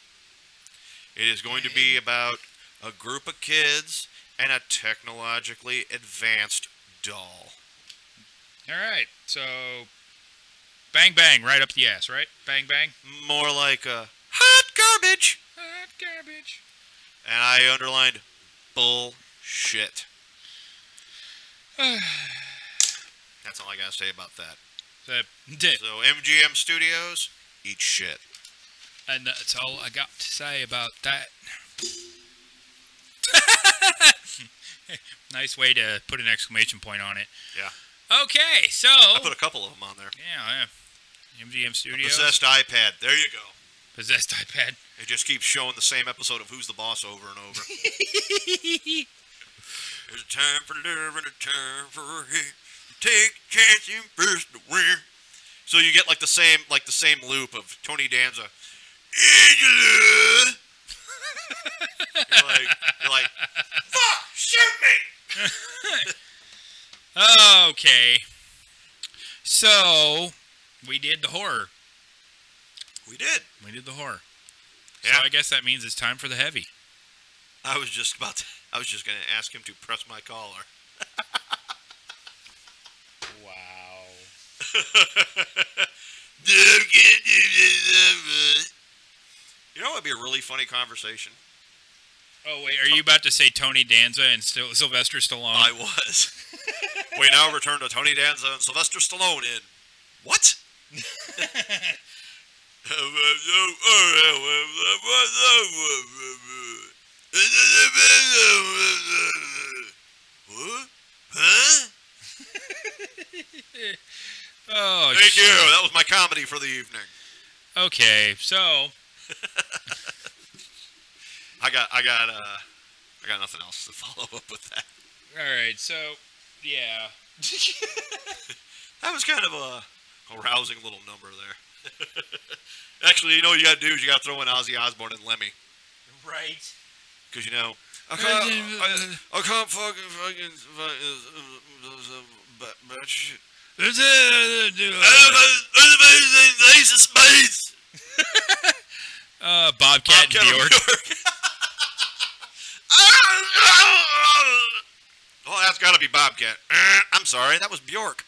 It is going to be about a group of kids and a technologically advanced doll. All right, so bang bang right up the ass, right? Bang bang. More like a hot garbage. Hot garbage. And I underlined bullshit. That's all I gotta say about that. So MGM Studios, eat shit. And that's all I got to say about that. Nice way to put an exclamation point on it. Yeah. Okay, so I put a couple of them on there. yeah. MGM Studios. Possessed iPad. There you go. Possessed iPad. It just keeps showing the same episode of Who's the Boss over and over. There's a time for love and a time for hate. Take a chance and first to win. So you get like the same loop of Tony Danza. Angela. You're like, fuck, shoot me. Okay. So we did the horror. We did. We did the horror. Yeah. So I guess that means it's time for the heavy. I was just going to ask him to press my collar. Wow. You know what would be a really funny conversation? Oh, wait. Are you about to say Tony Danza and Sylvester Stallone? I was. We now return to Tony Danza and Sylvester Stallone in... What? What? Huh? Oh, Thank shit. you. That was my comedy for the evening. Okay, so... I got nothing else to follow up with that. All right, so, yeah. That was kind of a rousing little number there. Actually, you know what you got to do is you got to throw in Ozzy Osbourne and Lemmy. Right. Because, you know, I can't fucking bad shit. Ace of Spades. Bobcat and Bjork. Oh, that's got to be Bobcat. I'm sorry, that was Bjork.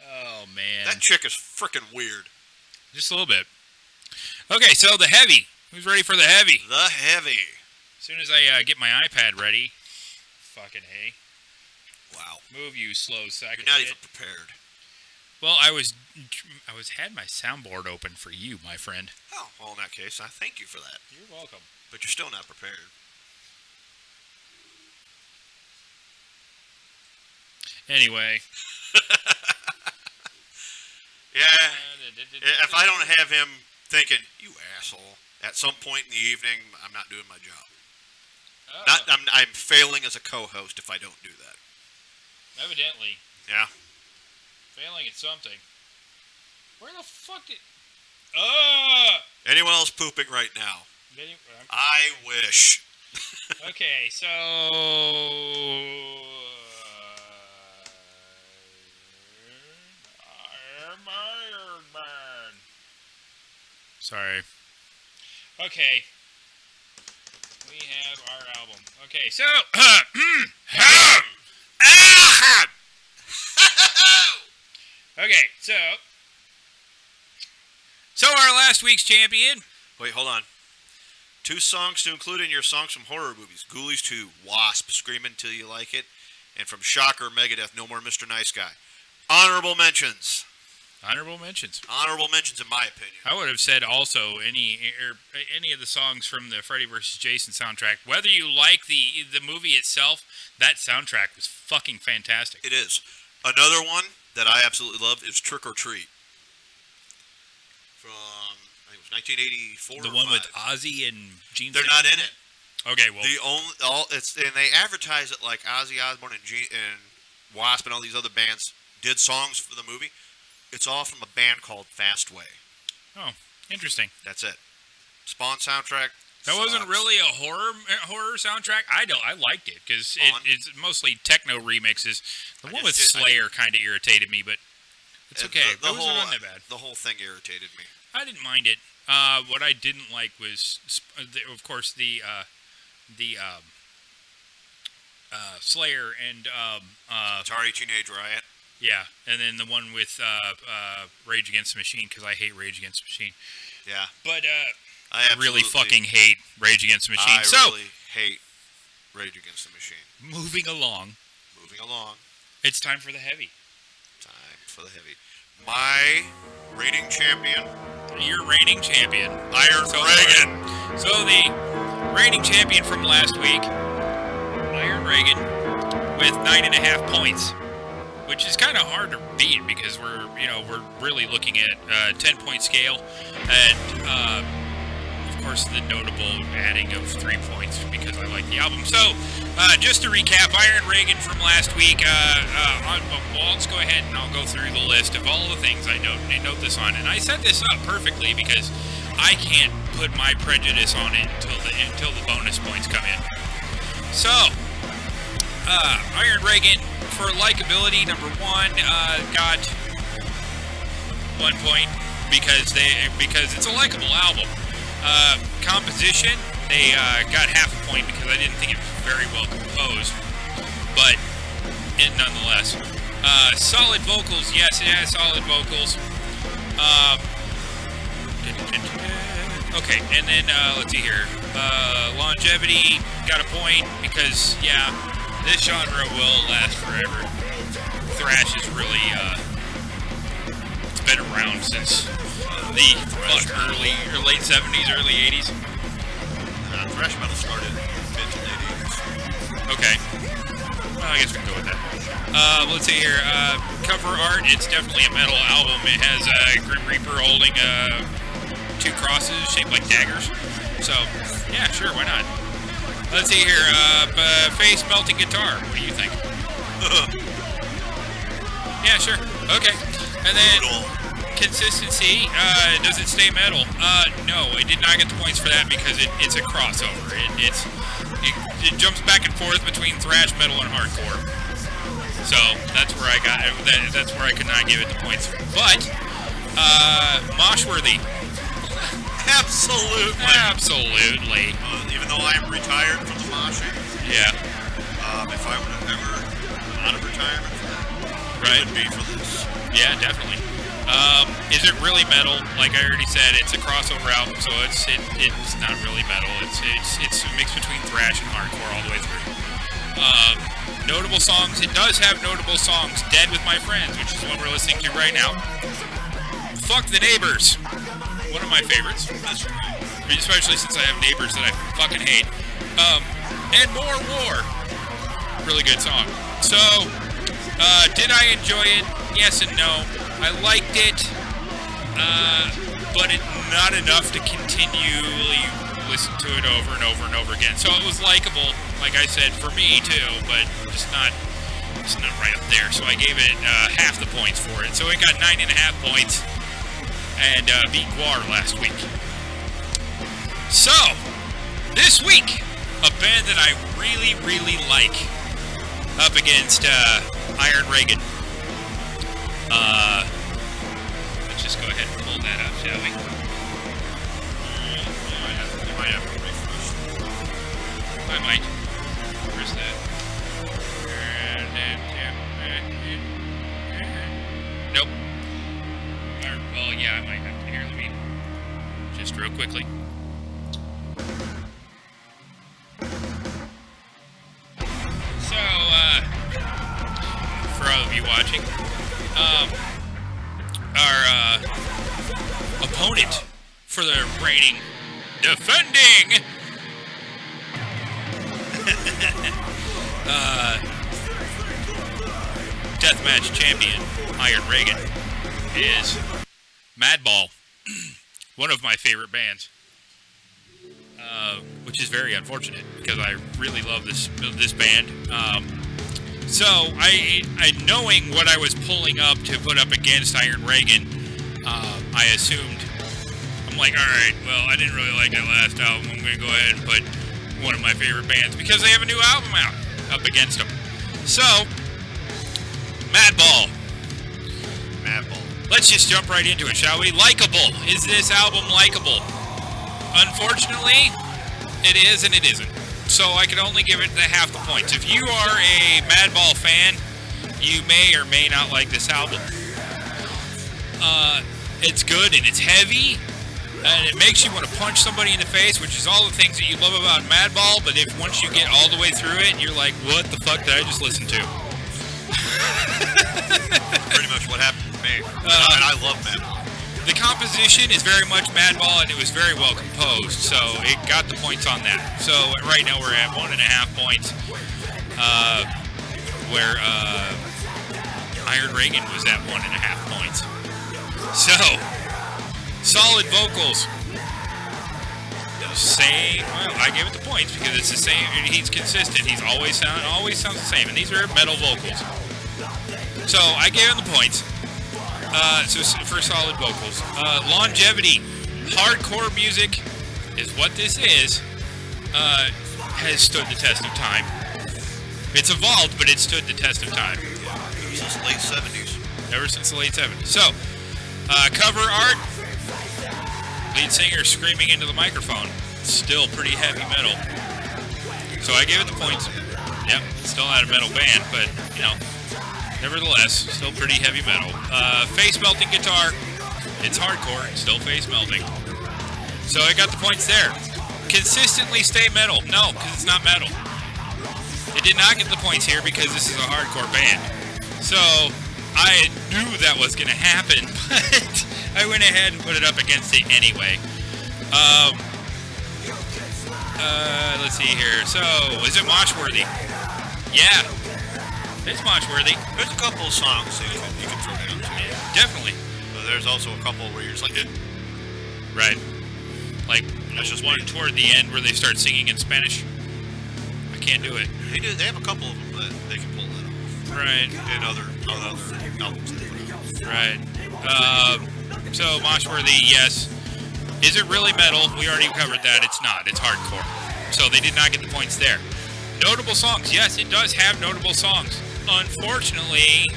Oh, man. That chick is freaking weird. Just a little bit. Okay, so the heavy. Who's ready for the heavy? The heavy. As soon as I get my iPad ready. Fucking hey. Wow. Move, you slow sack You're of not shit. even prepared. Well, I had my soundboard open for you, my friend. Oh, well, in that case, I thank you for that. You're welcome. But you're still not prepared. Anyway. Yeah. If I don't have him thinking, you asshole, at some point in the evening, I'm not doing my job. I'm failing as a co-host if I don't do that. Evidently. Yeah. Failing at something. Where the fuck did... Anyone else pooping right now? I wish. Okay, so... Iron Man. Sorry. Okay. We have our album. Okay, so... Okay, so our last week's champion. Wait, hold on. 2 songs to include in your songs from horror movies. Ghoulies 2, Wasp, Screamin' Till You Like It. And from Shocker, Megadeth, No More Mr. Nice Guy. Honorable mentions. Honorable mentions. Honorable mentions, in my opinion. I would have said also any of the songs from the Freddy vs. Jason soundtrack. Whether you like the movie itself, that soundtrack was fucking fantastic. It is. Another one that I absolutely love is Trick or Treat. From, I think it was 1984 The or one 5. with Ozzy and Gene They're Simmons? not in it. Okay, well... And they advertise it like Ozzy Osbourne and Wasp and all these other bands did songs for the movie. It's all from a band called Fastway. Oh, interesting. That's it. Spawn soundtrack. That wasn't really a horror soundtrack. I liked it because it's mostly techno remixes. The one with Slayer kind of irritated me, but it's okay. It wasn't that bad. The whole thing irritated me. I didn't mind it. What I didn't like was, of course, the Slayer and Atari Teenage Riot. Yeah, and then the one with Rage Against the Machine because I hate Rage Against the Machine. Yeah. But I really absolutely- fucking hate Rage Against the Machine. I So, really hate Rage Against the Machine. moving along, Moving along. it's time for the heavy. Time for the heavy. My reigning champion, Your reigning champion. Iron Reagan. So the reigning champion from last week, Iron Reagan, with 9.5 points, which is kind of hard to beat because we're really looking at a 10-point scale, and of course the notable adding of 3 points because I like the album. So just to recap, Iron Reagan from last week. Well, let's go ahead and I'll go through the list of all the things I note this on, and I set this up perfectly because I can't put my prejudice on it until the bonus points come in. So, Iron Reagan for likability, number 1, got 1 point because it's a likable album. Composition, they got half a point because I didn't think it was very well composed, but nonetheless. Solid vocals, yes, it has solid vocals. Okay, and then let's see here. Longevity got a point because, yeah, this genre will last forever. Thrash is really, it's been around since the late 70s, early 80s. Thrash metal started in the mid to late 80s. Okay. Well, I guess we can go with that. Let's see here. Cover art, it's definitely a metal album. It has Grim Reaper holding 2 crosses shaped like daggers. So, yeah, sure, why not? Let's see here. Face melting guitar. What do you think? Yeah, sure. Okay. And then consistency. Does it stay metal? No, I did not get the points for that because it's a crossover. It jumps back and forth between thrash metal and hardcore. So that's where I got. That's where I could not give it the points. But Moshworthy. Absolutely. Absolutely. Even though I am retired from the moshing, Yeah. if I were ever out of retirement, Right. it would be for this. Yeah, definitely. Is it really metal? Like I already said, it's a crossover album, so it's not really metal. It's a mix between thrash and hardcore all the way through. Notable songs. It does have notable songs. Dead with My Friends, which is the one we're listening to right now. Fuck the Neighbors. One of my favorites. Especially since I have neighbors that I fucking hate. And More War. Really good song. So, did I enjoy it? Yes and no. I liked it, but not enough to continually listen to it over and over and over again. So it was likable, like I said, for me too, but it's not right up there. So I gave it half the points for it. So it got 9.5 points, and beat Guar last week. So this week, a band that I really, really like up against Iron Reagan. Let's just go ahead and pull that up, shall we? You might have to refresh. I might. Where's that? Nope. Well, yeah, I might have to. Here, let me just real quickly. So, for all of you watching, our opponent for the reigning, defending deathmatch champion, Iron Reagan, is Madball, one of my favorite bands, which is very unfortunate because I really love this band. So I knowing what I was pulling up to put up against Iron Reagan, I assumed, I'm like, all right, well, I didn't really like that last album. I'm going to go ahead and put one of my favorite bands because they have a new album out up against them. So, Madball. Let's just jump right into it, shall we? Likeable. Is this album likable? Unfortunately, it is and it isn't. So I can only give it half the points. If you are a Madball fan, you may or may not like this album. It's good and it's heavy, And it makes you want to punch somebody in the face, which is all the things that you love about Madball, but if once you get all the way through it, you're like, what the fuck did I just listen to? Pretty much what happened to me. And I love Madball. The composition is very much Madball, and it was very well composed, so it got the points on that. So right now we're at 1.5 points, where Iron Reagan was at 1.5 points. So, solid vocals. Same. Well, I give it the points because it's the same. He's consistent. He's always sounds the same, and these are metal vocals. So I gave him the points. So for solid vocals, longevity, hardcore music is what this is. Has stood the test of time. It's evolved, but it stood the test of time. Ever since the late 70s. Ever since the late 70s. So, cover art, lead singer screaming into the microphone. Still pretty heavy metal. So I gave it the points. Yep, still not a metal band, but, you know, nevertheless, still pretty heavy metal. Face melting guitar. It's hardcore, still face melting. So I got the points there. Consistently stay metal. No, because it's not metal. It did not get the points here because this is a hardcore band. So I knew that was going to happen, but I went ahead and put it up against it anyway. Let's see here. So, is it Moshworthy? Yeah. It's Moshworthy. There's a couple of songs that you can throw down to. Definitely. But there's also a couple where you're just like, Right. Like, that's just one toward the end where they start singing in Spanish. I can't do it. They have a couple of them that they can pull that off. Right. And other albums. Right. So, Moshworthy, yes. Is it really metal? We already covered that. It's not. It's hardcore. So they did not get the points there. Notable songs. Yes, it does have notable songs. Unfortunately,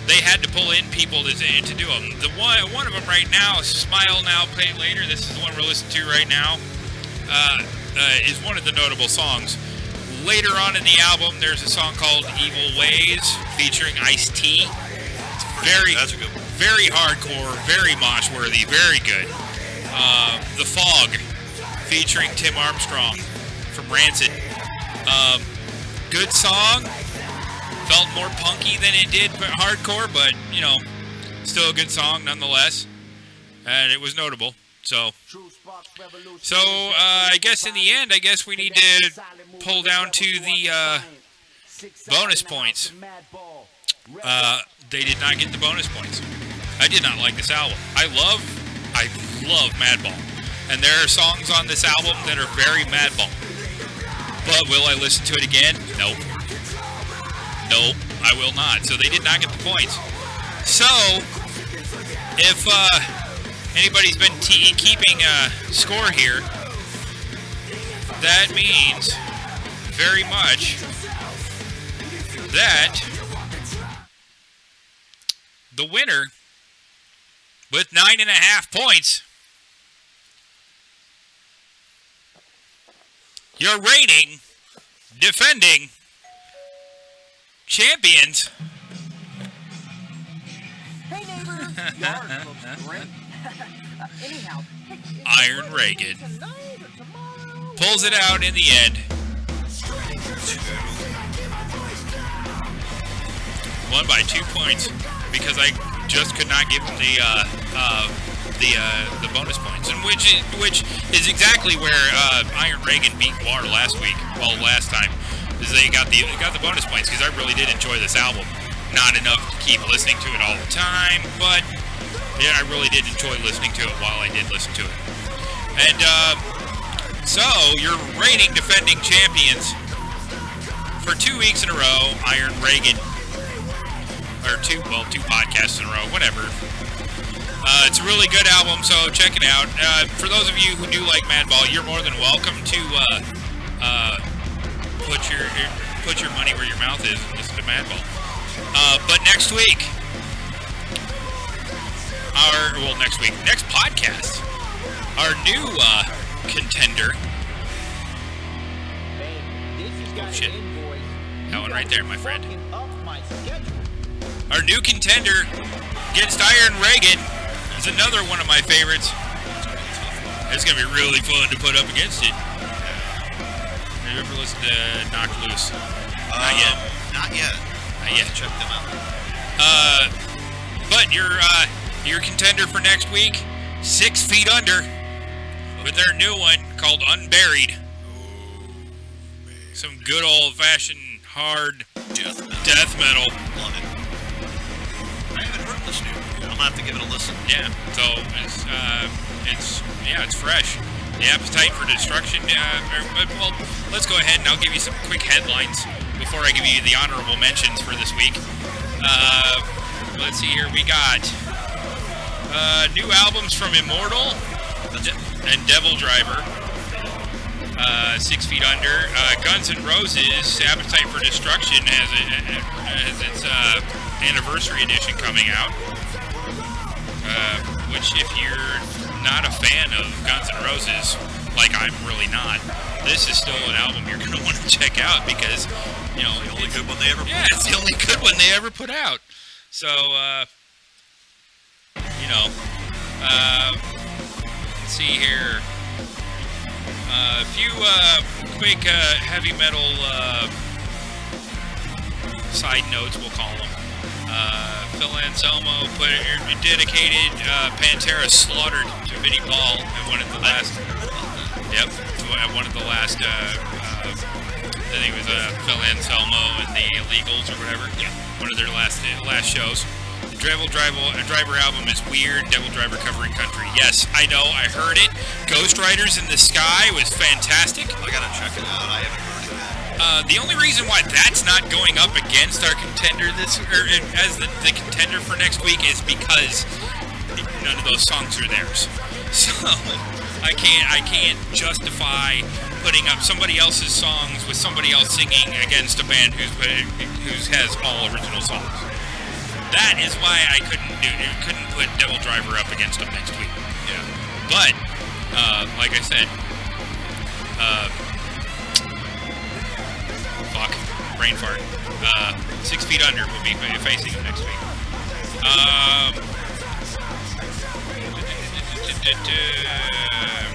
they had to pull in people to do them. The one of them right now, Smile Now, Pay Later, this is the one we're listening to right now, is one of the notable songs. Later on in the album, there's a song called Evil Ways featuring Ice-T. That's a good one. Very hardcore, very mosh-worthy, very good. The Fog featuring Tim Armstrong from Rancid. Good song. Felt more punky than it did hardcore, but, you know, still a good song nonetheless. And it was notable. So I guess in the end, we need to pull down to the bonus points. They did not get the bonus points. I did not like this album. I love Madball. And there are songs on this album that are very Madball. But will I listen to it again? Nope. Nope, I will not. So they did not get the points. So, if anybody's been keeping score here, that means very much that the winner with 9.5 points, your reigning, defending champions. Hey neighbor, yours looks great. Anyhow, Iron Reagan pulls it out in the end. Won by 2 points because I just could not give him the bonus points, and which is exactly where Iron Reagan beat War last time, is they got the bonus points because I really did enjoy this album. Not enough to keep listening to it all the time, but yeah, I really did enjoy listening to it while I did listen to it. And so your reigning defending champions for 2 weeks in a row, Iron Reagan. Or two podcasts in a row, whatever. It's a really good album, so check it out. For those of you who do like Madball, you're more than welcome to put your money where your mouth is and listen to Madball. But next week, next podcast, our new contender. Oh shit! That one right there, my friend. Our new contender against Iron Reagan is another one of my favorites. It's gonna be really fun to put up against it. Have you ever listened to Knock Loose? Not yet. Not yet. Not yet. Check them out. But your contender for next week, 6 Feet Under, with their new one called Unburied. Some good old-fashioned hard death metal. Love it. I haven't heard this new one. I'm gonna have to give it a listen. Yeah. So it's fresh. The Appetite for Destruction. Well, let's go ahead and I'll give you some quick headlines before I give you the honorable mentions for this week. Let's see here. We got new albums from Immortal and Devil Driver. 6 Feet Under. Guns N' Roses, Appetite for Destruction has its anniversary edition coming out. Which, if you're not a fan of Guns N' Roses, like I'm really not, this is still an album you're going to want to check out because, you know, The only good one they ever put yeah, it's the only good one they ever put out. So, you know, let's see here. A few quick heavy metal side notes, we'll call them. Phil Anselmo dedicated Pantera Slaughtered to Vinnie Paul at one of the last. Yep, at one of the last. I think it was Phil Anselmo and the Illegals or whatever. Yeah, one of their last shows. The Devil Driver album is weird. Devil Driver covering country. Yes, I know. I heard it. Ghost Riders in the Sky was fantastic. I gotta check it out. I haven't heard of that. The only reason why that's not going up against our contender as the contender for next week is because none of those songs are theirs. So I can't justify putting up somebody else's songs with somebody else singing against a band who has all original songs. That is why I couldn't put Devil Driver up against them next week. Yeah, but like I said, brain fart. 6 Feet Under will be facing them next week.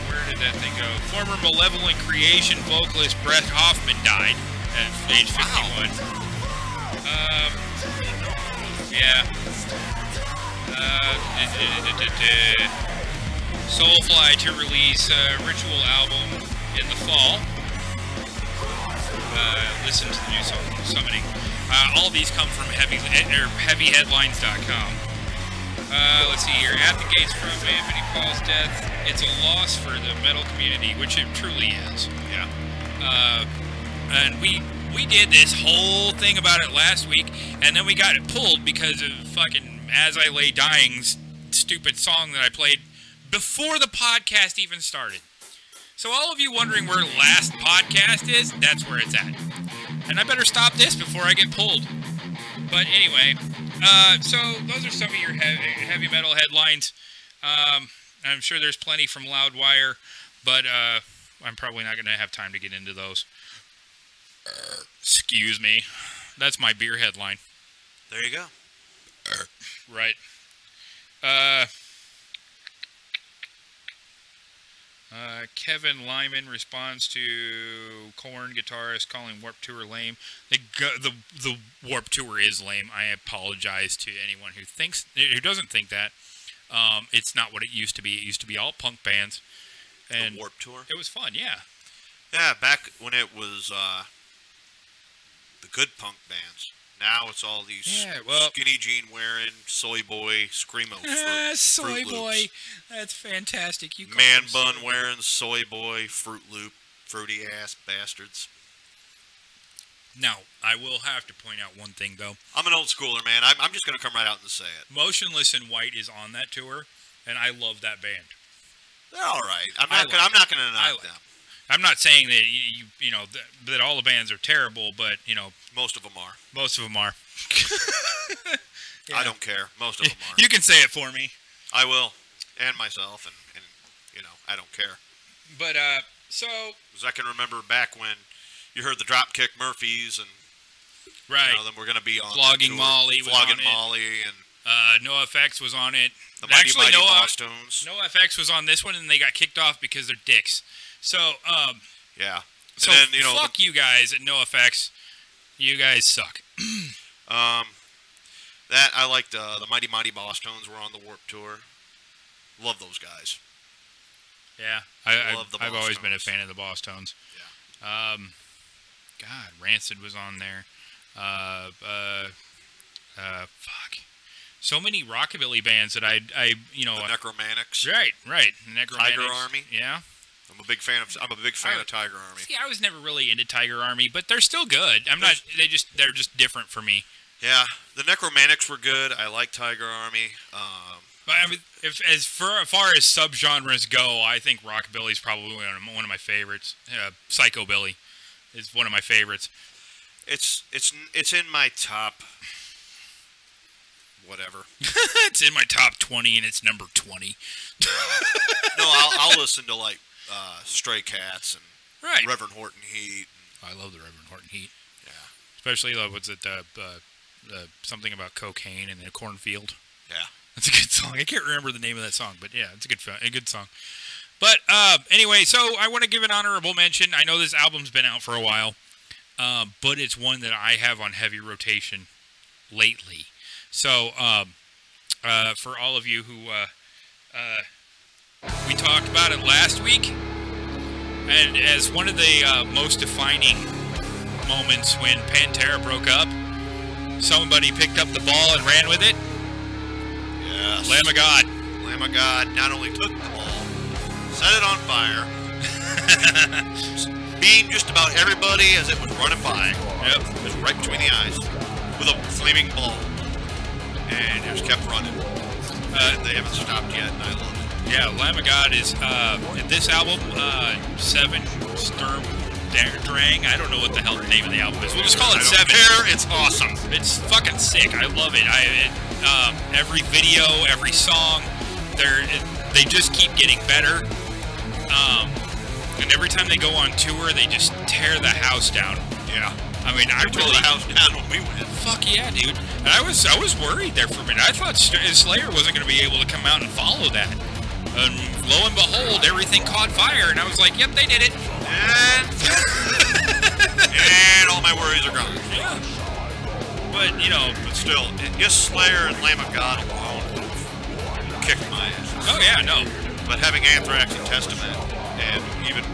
Where did that thing go? Former Malevolent Creation vocalist Brett Hoffman died at age 51. Yeah. Soulfly to release a Ritual album in the fall. Listen to the new song, Summoning. All these come from heavyheadlines.com. Let's see here. At the Gates from Vinnie Paul's death. It's a loss for the metal community, which it truly is. Yeah. And we did this whole thing about it last week, and then we got it pulled because of fucking As I Lay Dying's stupid song that I played before the podcast even started. So all of you wondering where last podcast is, that's where it's at. And I better stop this before I get pulled. But anyway, so those are some of your heavy metal headlines. I'm sure there's plenty from Loudwire, but I'm probably not going to have time to get into those. Excuse me. That's my beer headline. There you go. Right. Kevin Lyman responds to Korn guitarist calling Warped Tour lame. The Warped Tour is lame. I apologize to anyone who doesn't think that. It's not what it used to be. It used to be all punk bands. And the Warped Tour? It was fun, yeah. Yeah, back when it was the good punk bands. Now it's all these skinny jean wearing, soy boy, screamo soy Fruit boy. Loops. That's fantastic. You Man bun wearing, soy boy, Fruit Loop, fruity ass bastards. Now, I will have to point out one thing though. I'm an old schooler, man. I'm just gonna come right out and say it. Motionless in White is on that tour, and I love that band. They're all right. I'm not gonna knock them. I'm not saying that you know that all the bands are terrible, but you know most of them are. Most of them are. Yeah. I don't care. Most of them are. You can say it for me. I will, and myself, and you know I don't care. But so because I can remember back when you heard the Dropkick Murphys and right, you know, then we're gonna be on Flogging Molly, and NoFX was on it. The Mighty Actually, Mighty Bosstones. NoFX was on this one, and they got kicked off because they're dicks. So, Yeah. so And then, fuck you guys at NoFX. You guys suck. That I liked. The Mighty Mighty Bosstones were on the Warped Tour. Love those guys. Yeah, Love the I've always Bosstones. been a fan of the Bosstones. Yeah. God, Rancid was on there. Fuck. So many rockabilly bands that I The Necromantics. right. Necromantics. Tiger Army. Yeah. I'm a big fan of Tiger Army. See, I was never really into Tiger Army, but they're still good. They're just different for me. Yeah, the Necromantics were good. I like Tiger Army. But I mean, as far as subgenres go, I think rockabilly's probably one of my favorites. Psychobilly is one of my favorites. It's in my top. Whatever. It's in my top 20, and it's number 20. No, I'll listen to like Stray Cats and Right. Reverend Horton Heat. I love the Reverend Horton Heat. Yeah. Especially, what's it, something about cocaine in the cornfield. Yeah. That's a good song. I can't remember the name of that song, but yeah, it's a good song. But anyway, so I want to give an honorable mention. I know this album's been out for a while, but it's one that I have on heavy rotation lately. So for all of you who we talked about it last week, and as one of the most defining moments when Pantera broke up, somebody picked up the ball and ran with it. Yes. Lamb of God. Lamb of God not only took the ball, set it on fire, beamed just about everybody as it was running by. Yep. It was right between the eyes with a flaming ball. And it just kept running. They haven't stopped yet, and I love it. Yeah, Lamb of God is this album, Seven Sturm Drang. I don't know what the hell the name of the album is. We'll just call it I don't Seven. care, it's awesome. It's fucking sick. I love it. Every video, every song, they just keep getting better. And every time they go on tour, they just tear the house down. Yeah. I mean, I Tore really the house down when we went. fuck yeah, dude. And I was worried there for a minute. I thought Slayer wasn't going to be able to come out and follow that. And lo and behold, everything caught fire, and I was like, yep, they did it. And all my worries are gone. Yeah. But, But still, just Slayer and Lamb of God alone kicked my ass. oh yeah, no. But having Anthrax and Testament, and even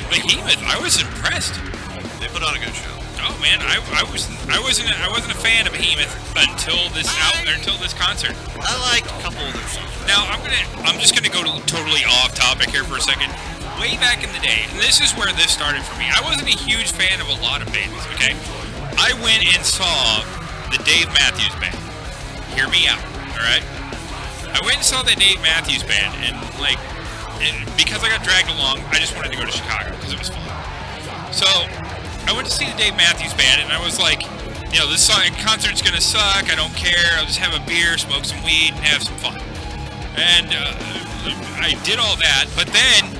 Behemoth, I was impressed. they put on a good show. Oh man, I wasn't a fan of Behemoth until this concert. I liked a couple of their songs. Now I'm just gonna go totally off topic here for a second. Way back in the day, and this is where this started for me. I wasn't a huge fan of a lot of bands. Okay, I went and saw the Dave Matthews Band. Hear me out, all right? I went and saw the Dave Matthews Band, and because I got dragged along, I just wanted to go to Chicago because it was fun. So I went to see the Dave Matthews Band, and I was like, this concert's gonna suck. I don't care. I'll just have a beer, smoke some weed, and have some fun. And I did all that, but then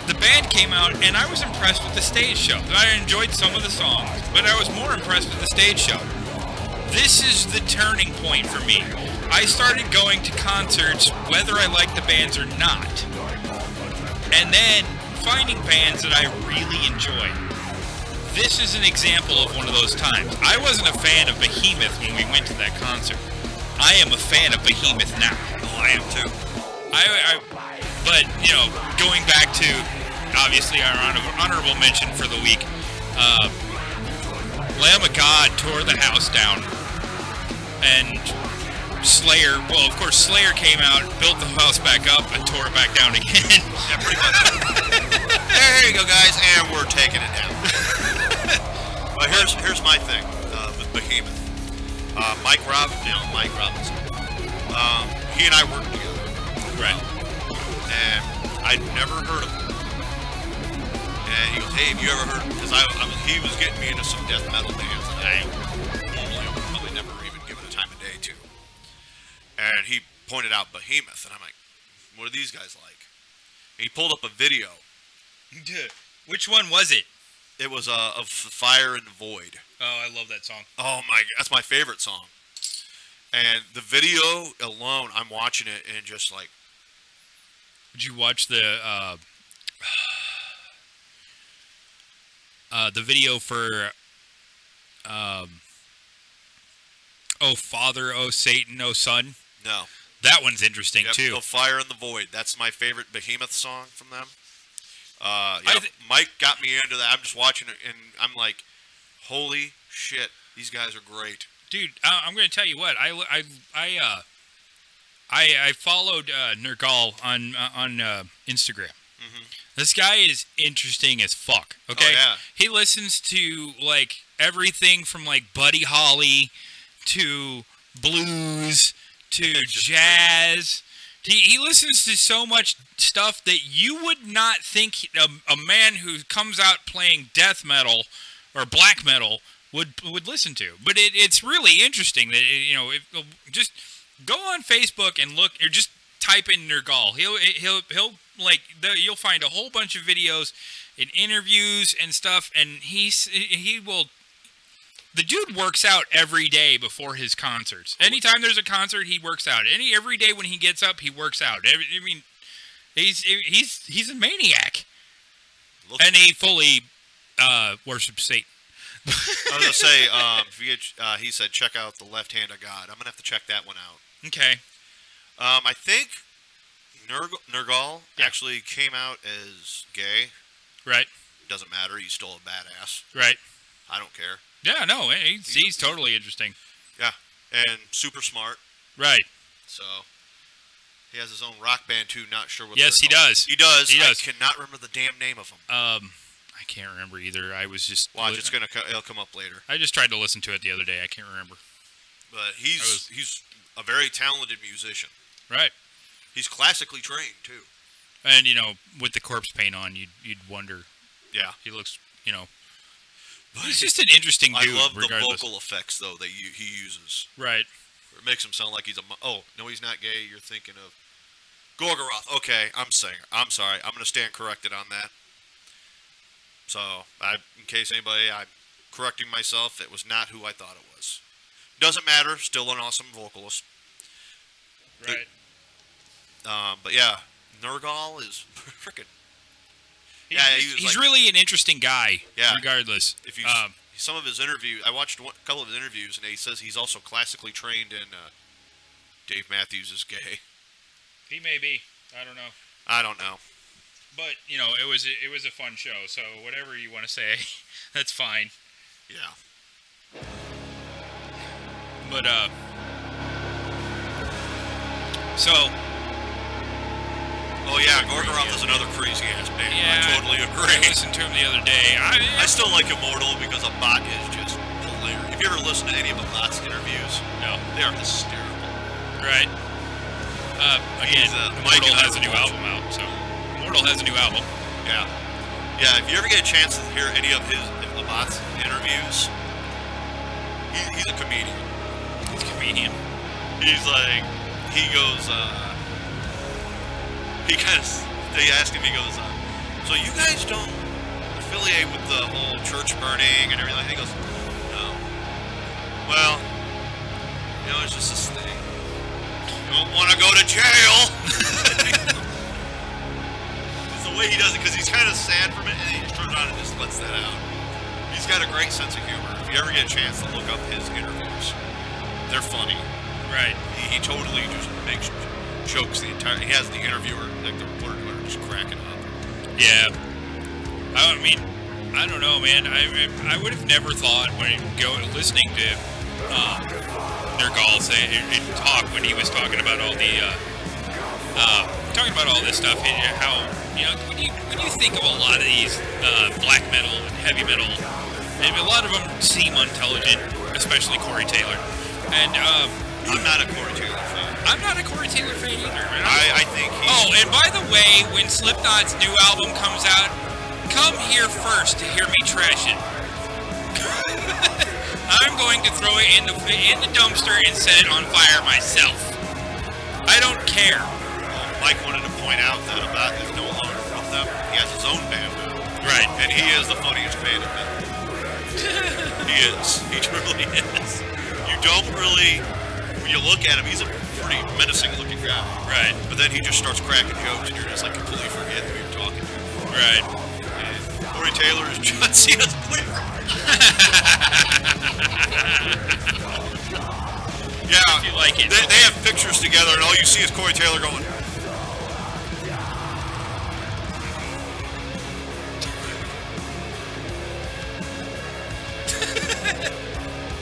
the band came out, and I was impressed with the stage show. I enjoyed some of the songs, but I was more impressed with the stage show. This is the turning point for me. I started going to concerts whether I liked the bands or not, and then finding bands that I really enjoy. This is an example of one of those times. I wasn't a fan of Behemoth when we went to that concert. I am a fan of Behemoth now. Oh, I am too. But going back to obviously our honorable mention for the week, Lamb of God tore the house down, and Slayer. Well, of course, Slayer came out, built the house back up, and tore it back down again. Yeah, pretty much. There you go, guys, and we're taking it down. But here's my thing with Behemoth. Mike Robinson. He and I worked together. Right. And I'd never heard of him. And he goes, "Hey, have you ever heard?" Because he was getting me into some death metal bands that I normally would probably never even give it a time of day to. And he pointed out Behemoth, and I'm like, "What are these guys like?" And he pulled up a video. Which one was it? It was of Fire and the Void. Oh, I love that song. Oh my, that's my favorite song. And the video alone, I'm watching it and just like. Did you watch the video for "Oh Father, Oh Satan, Oh Son"? No. That one's interesting Yep, too. "The Fire in the Void." That's my favorite Behemoth song from them. I Mike got me into that. I'm just watching it, and I'm like, holy shit, these guys are great. Dude, I'm going to tell you what. I followed Nergal on Instagram. Mm-hmm. This guy is interesting as fuck. Okay, Oh, yeah. He listens to like everything from like Buddy Holly to blues to Just jazz. He listens to so much stuff that you would not think a man who comes out playing death metal or black metal would listen to. But it's really interesting that just go on Facebook and look, or just type in Nergal. He'll you'll find a whole bunch of videos and interviews and stuff, and he will. The dude works out every day before his concerts. Anytime there's a concert, he works out. Every day when he gets up, he works out. I mean, he's a maniac, and he fully worships Satan. I was gonna say, if you get, he said, check out "The Left Hand of God." I'm gonna have to check that one out. Okay. I think Nergal actually came out as gay. Right. Doesn't matter. He's still a badass. Right. I don't care. Yeah. No. He's totally interesting. Yeah, and super smart. Right. So he has his own rock band too. Not sure what. Yes, he they're called. does. He does. He does. I cannot remember the damn name of him. I can't remember either. I was just Watch, it'll come up later. I just tried to listen to it the other day. I can't remember. But he's a very talented musician. Right. He's classically trained too. And with the corpse paint on, you'd wonder. Yeah. He looks, he's just an interesting dude. I love regardless. the vocal effects though that he uses. Right. It makes him sound like he's oh no, he's not gay. You're thinking of Gorgoroth. Okay, I'm sorry. I'm gonna stand corrected on that. So in case I'm correcting myself. It was not who I thought it was. Doesn't matter. Still an awesome vocalist. Right. But yeah, Nergal is freaking. He's really an interesting guy. Yeah. Regardless. If you some of his interviews, I watched a couple of his interviews, and he says he's also classically trained in. Dave Matthews is gay. He may be. I don't know. I don't know. But it was a fun show. So whatever you want to say, that's fine. Yeah. But so. Oh yeah, Gorgoroth is another crazy ass band. Yeah, I totally agree. I listened to him the other day. I still like Immortal because Abbott is just hilarious. Have you ever listened to any of Abbott's interviews? No. They are hysterical. Right. Again, Mike Immortal and I has a were new watching. album out, so Immortal has a new album. Yeah. Yeah, if you ever get a chance to hear any of Abbott's interviews, he's a comedian. He's a comedian. He's like, he goes, they asked him, he goes, so you guys don't affiliate with the whole church burning and everything? He goes, no. Well, it's just this thing. You don't want to go to jail. It's the way he does it, because he's kind of sad from it, and he just turns around and just lets that out. He's got a great sense of humor. If you ever get a chance to look up his interviews, they're funny. Right. He totally just makes jokes the entire. He has the interviewer, like the reporter, just cracking up. Yeah. I mean, I don't know, man. I would have never thought when listening to Nergal say and talk when he was talking about all the all this stuff, and how when you think of a lot of these black metal and heavy metal, and a lot of them seem unintelligent, especially Corey Taylor, and I'm not a Corey Taylor fan. I'm not a Corey Taylor fan either. I think he's... Oh, and by the way, when Slipknot's new album comes out, come here first to hear me trash it. I'm going to throw it in the dumpster and set it on fire myself. I don't care. Mike wanted to point out that Abbott is no longer with them. He has his own band now. Right. And he is the funniest band in metal. He is. He truly is. You don't really... when you look at him, he's a pretty menacing-looking guy. Right. But then he just starts cracking jokes, and you're just like completely forget who you're talking to. Right. And Corey Taylor is John Cena's boyfriend. Yeah. If you like it. They have pictures together, and all you see is Corey Taylor going.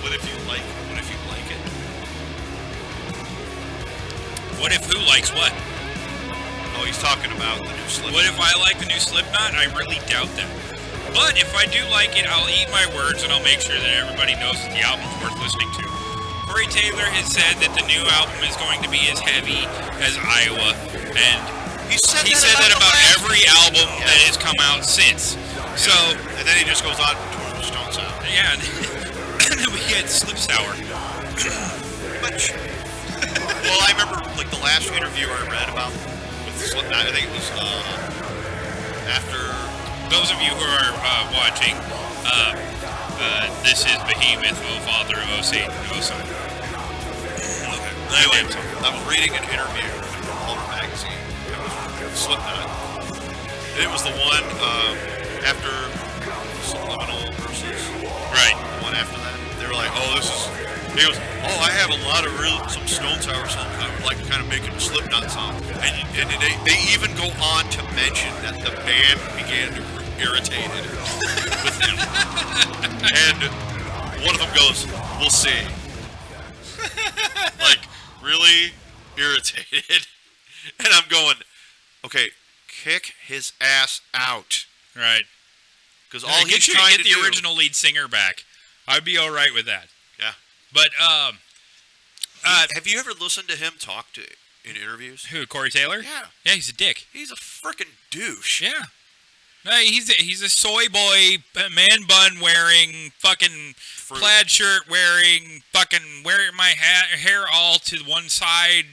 What if you like it? What if who likes what? Oh, he's talking about the new Slipknot. What if I like the new Slipknot? I really doubt that. But if I do like it, I'll eat my words and I'll make sure that everybody knows that the album's worth listening to. Corey Taylor has said that the new album is going to be as heavy as Iowa, and He said that about the last every one. album that has come out since. So, And then he just goes on towards the Stone Sour. yeah, and then we get Slip Sour. Much. Well, I remember like the last interview I read about with Slipknot. I think it was after. Those of you who are watching, this is Behemoth, O Father, O Satan, O Son. Okay. Anyway, I was reading an interview from Homer magazine. It was Slipknot. And it was the one after Subliminal versus. Right. The one after that. They were like, "Oh, this is." He goes, "Oh, I have a lot of some Stone Sour songs. I would like to kind of make it a Slipknot song." And they even go on to mention that the band began to get irritated with him. And one of them goes, "We'll see." Like, really irritated. And I'm going, okay, kick his ass out. Right. Because all he's get trying to the do... original lead singer back. I'd be all right with that. Yeah. But have you ever listened to him talk in interviews? who? Corey Taylor? Yeah. Yeah, he's a dick. He's a freaking douche. Yeah. No, he's a soy boy, man bun wearing, fucking plaid shirt wearing, fucking wearing my hair all to one side,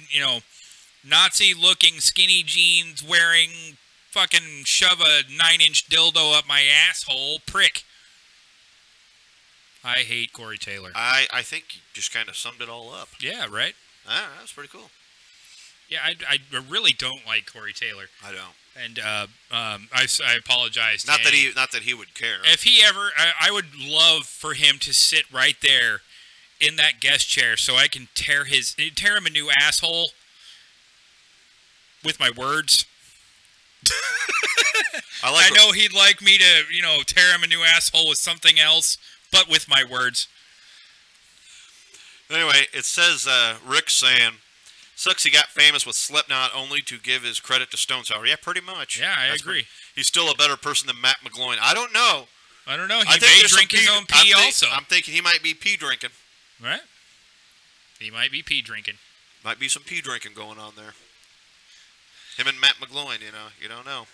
Nazi looking skinny jeans wearing, fucking shove a 9-inch dildo up my asshole prick. I hate Corey Taylor. I think you just kind of summed it all up. Yeah, right? Ah, that was pretty cool. Yeah, I really don't like Corey Taylor. I don't. And I apologize to Not that any- he would care. If he ever, I would love for him to sit right there in that guest chair so I can tear him a new asshole with my words. I know he'd like me to, tear him a new asshole with something else, but with my words. Anyway, it says Rick saying, "Sucks he got famous with Slipknot only to give his credit to Stone Sour." Yeah, pretty much. Yeah, I agree. He's still a better person than Matt McGloin. I don't know. I don't know. I He think may there's drink some his own pee also. I'm thinking he might be pee drinking. Right? He might be pee drinking. Might be some pee drinking going on there. Him and Matt McGloin, you don't know.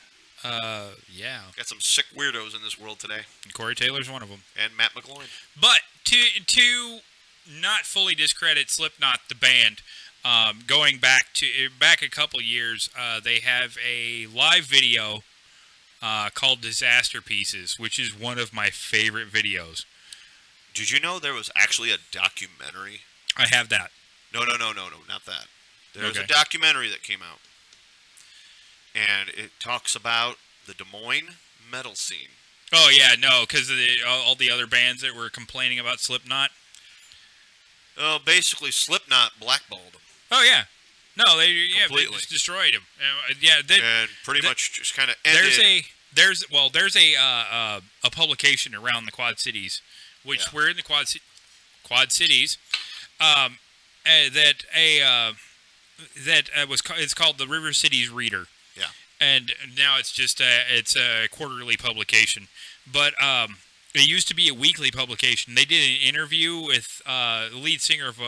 Yeah. Got some sick weirdos in this world today. Corey Taylor's one of them. And Matt McGloin. But to not fully discredit Slipknot, the band, going back a couple years, they have a live video called Disaster Pieces, which is one of my favorite videos. Did you know there was actually a documentary? I have that. No, not that. There's Okay. a documentary that came out. And it talks about the Des Moines metal scene. Oh, yeah, no, because of all the other bands that were complaining about Slipknot. Oh, basically Slipknot blackballed them. Oh, yeah. No, they Completely. just destroyed him. And pretty much just kind of ended. There's a publication around the Quad Cities, which we're in the Quad Cities, it's called the River Cities Reader. Yeah. And now it's just it's a quarterly publication, but it used to be a weekly publication. They did an interview with the lead singer of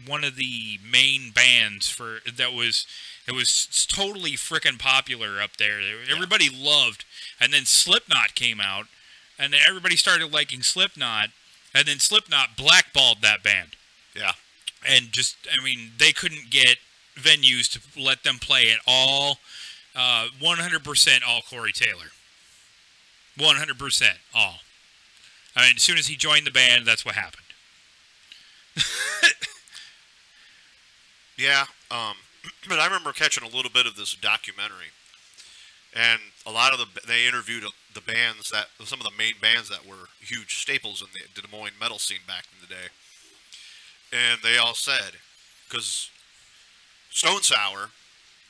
one of the main bands it was totally freaking popular up there. Everybody loved, and then Slipknot came out, and then everybody started liking Slipknot, and then Slipknot blackballed that band. Yeah. And they couldn't get venues to let them play at all. 100% all Corey Taylor. 100% all. As soon as he joined the band, that's what happened. Yeah, but I remember catching a little bit of this documentary, and a lot of they interviewed the bands some of the main bands that were huge staples in the Des Moines metal scene back in the day, and they all said, because Stone Sour,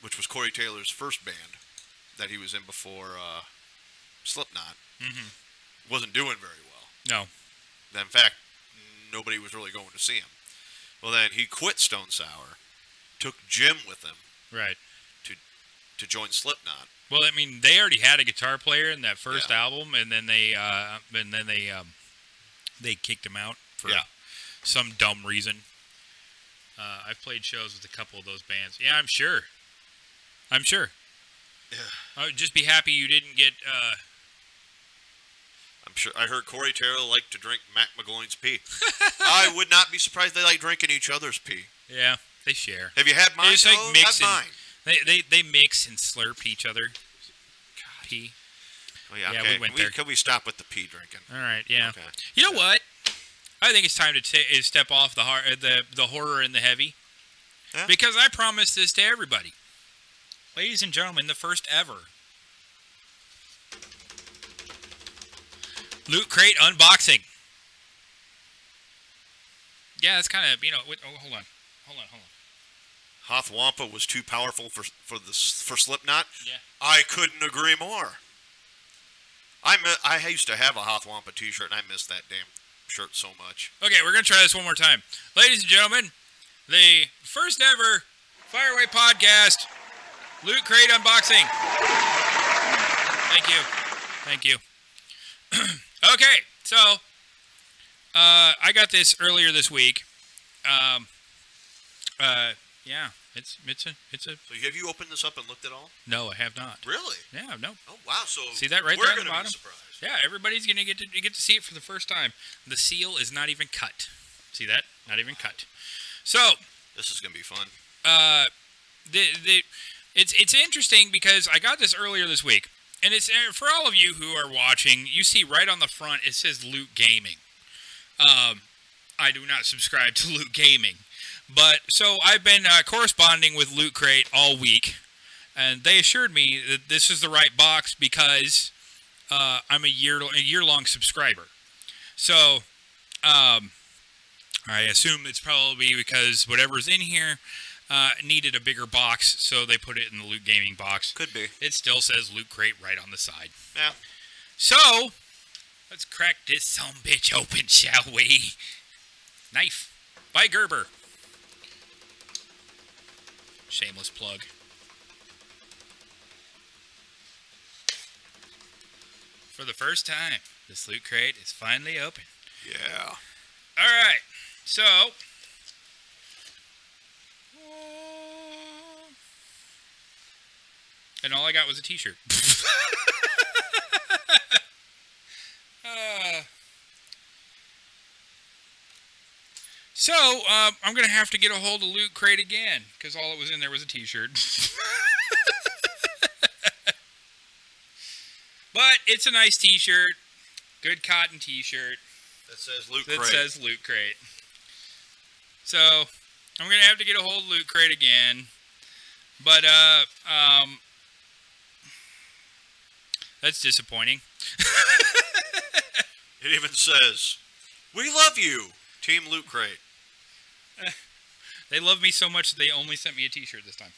which was Corey Taylor's first band that he was in before Slipknot, wasn't doing very well. No. In fact, nobody was really going to see him. Well, then he quit Stone Sour, took Jim with him Right. to join Slipknot. Well, I mean, they already had a guitar player in that first Yeah. album, and then they kicked him out for Yeah. some dumb reason. I've played shows with a couple of those bands. Yeah, I'm sure. Yeah. I would just be happy you didn't get. I'm sure. I heard Corey Taylor liked to drink Mac McGloin's pee. I would not be surprised they like drinking each other's pee. Yeah, they share. Have you had mine? They just like Oh, mix had and mine. they mix and slurp each other. Pee. Oh, yeah, Yeah, okay. we went there. Can we stop with the pee drinking? All right, yeah. Okay. You know what? I think it's time to step off the horror and the heavy. Yeah. Because I promised this to everybody. Ladies and gentlemen, the first ever Loot Crate unboxing. Yeah, that's kind of, hold on. Hoth Wampa was too powerful for Slipknot. Yeah. I couldn't agree more. I used to have a Hoth Wampa t-shirt, and I miss that damn shirt so much. Okay, we're going to try this one more time. Ladies and gentlemen, the first ever Fireway Podcast Loot Crate unboxing. Thank you. Okay, so I got this earlier this week. Yeah, it's a. So have you opened this up and looked at all? No, I have not. Really? Yeah, no. Oh wow! So See that right we're there on the gonna bottom? Be surprised. Yeah, everybody's gonna get to see it for the first time. The seal is not even cut. See that? Not even cut. So This is gonna be fun. It's interesting because I got this earlier this week, and it's for all of you who are watching. You see right on the front it says Loot Gaming. I do not subscribe to Loot Gaming, but so I've been corresponding with Loot Crate all week, and they assured me that this is the right box because I'm a year-long subscriber. So I assume it's probably because whatever's in here needed a bigger box, so they put it in the Loot Gaming box. Could be. It still says Loot Crate right on the side. Yeah. So, let's crack this sumbitch open, shall we? Knife by Gerber. Shameless plug. For the first time, this Loot Crate is finally open. Yeah. All right, so and all I got was a t-shirt. So I'm gonna have to get a hold of Loot Crate again because all it was in there was a t-shirt. But it's a nice t-shirt, good cotton t-shirt. That says Loot That Crate. says Loot Crate. So I'm gonna have to get a hold of Loot Crate again, but that's disappointing. It even says, "We love you, Team Loot Crate." They love me so much that they only sent me a t-shirt this time.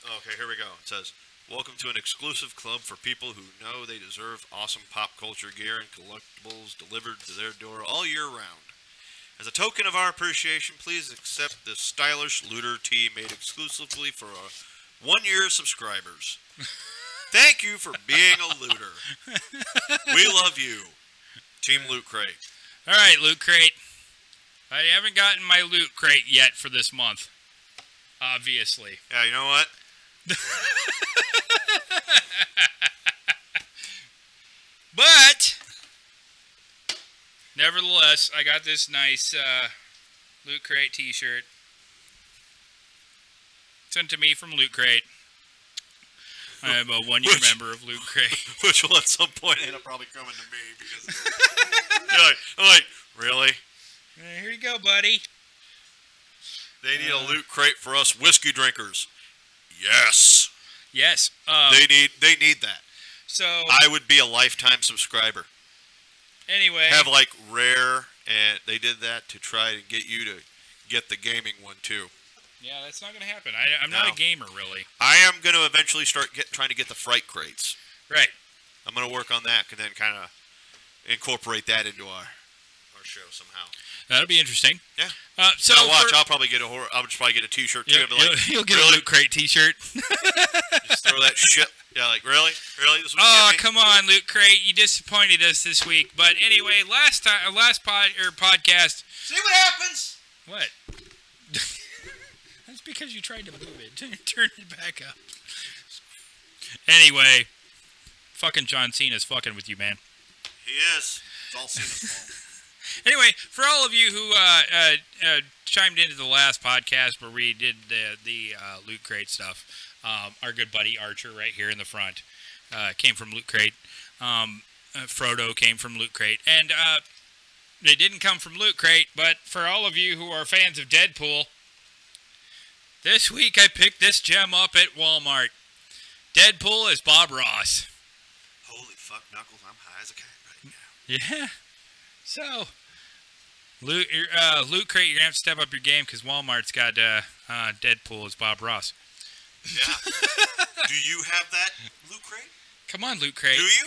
Okay, here we go. It says, "Welcome to an exclusive club for people who know they deserve awesome pop culture gear and collectibles delivered to their door all year round. As a token of our appreciation, please accept this stylish looter tee made exclusively for our 1-year subscribers. Thank you for being a looter. We love you, Team Loot Crate." All right, Loot Crate. I haven't gotten my Loot Crate yet for this month, obviously. Yeah, you know what? But nevertheless, I got this nice Loot Crate t-shirt sent to me from Loot Crate. I am a 1-year member of Loot Crate. Which will at some point end up probably coming to me because I'm like, really? Here you go, buddy. They need a loot crate for us whiskey drinkers. Yes. Yes. They need that. So I would be a lifetime subscriber. anyway, Have like Rare, and they did that to try to get you to get the gaming one too. yeah, that's not gonna happen. I'm not No. a gamer really. I am going to eventually start trying to get the fright crates. Right. I'm going to work on that and then kind of incorporate that into our show somehow. That'll be interesting. Yeah. So Now watch, for- I'll probably get I'll just probably get a T-shirt too. you'll, and be like, you'll get really? a Loot Crate T-shirt. Just throw that shit. Yeah, like really? This is what you Oh, give me? come on, Loot Crate! You disappointed us this week. But anyway, last podcast. See what happens? What? That's because you tried to move it. Turn it back up. Anyway, fucking John Cena's fucking with you, man. He is. It's all Cena's fault. Anyway, for all of you who chimed into the last podcast where we did the Loot Crate stuff, our good buddy Archer right here in the front came from Loot Crate. Frodo came from Loot Crate. And they didn't come from Loot Crate, but for all of you who are fans of Deadpool, this week I picked this gem up at Walmart. Deadpool is Bob Ross. Holy fuck, Knuckles, I'm high as a cat right now. Yeah. So, Loot Crate, you're going to have to step up your game because Walmart's got Deadpool as Bob Ross. Yeah. Do you have that loot crate? Come on, Loot Crate. Do you?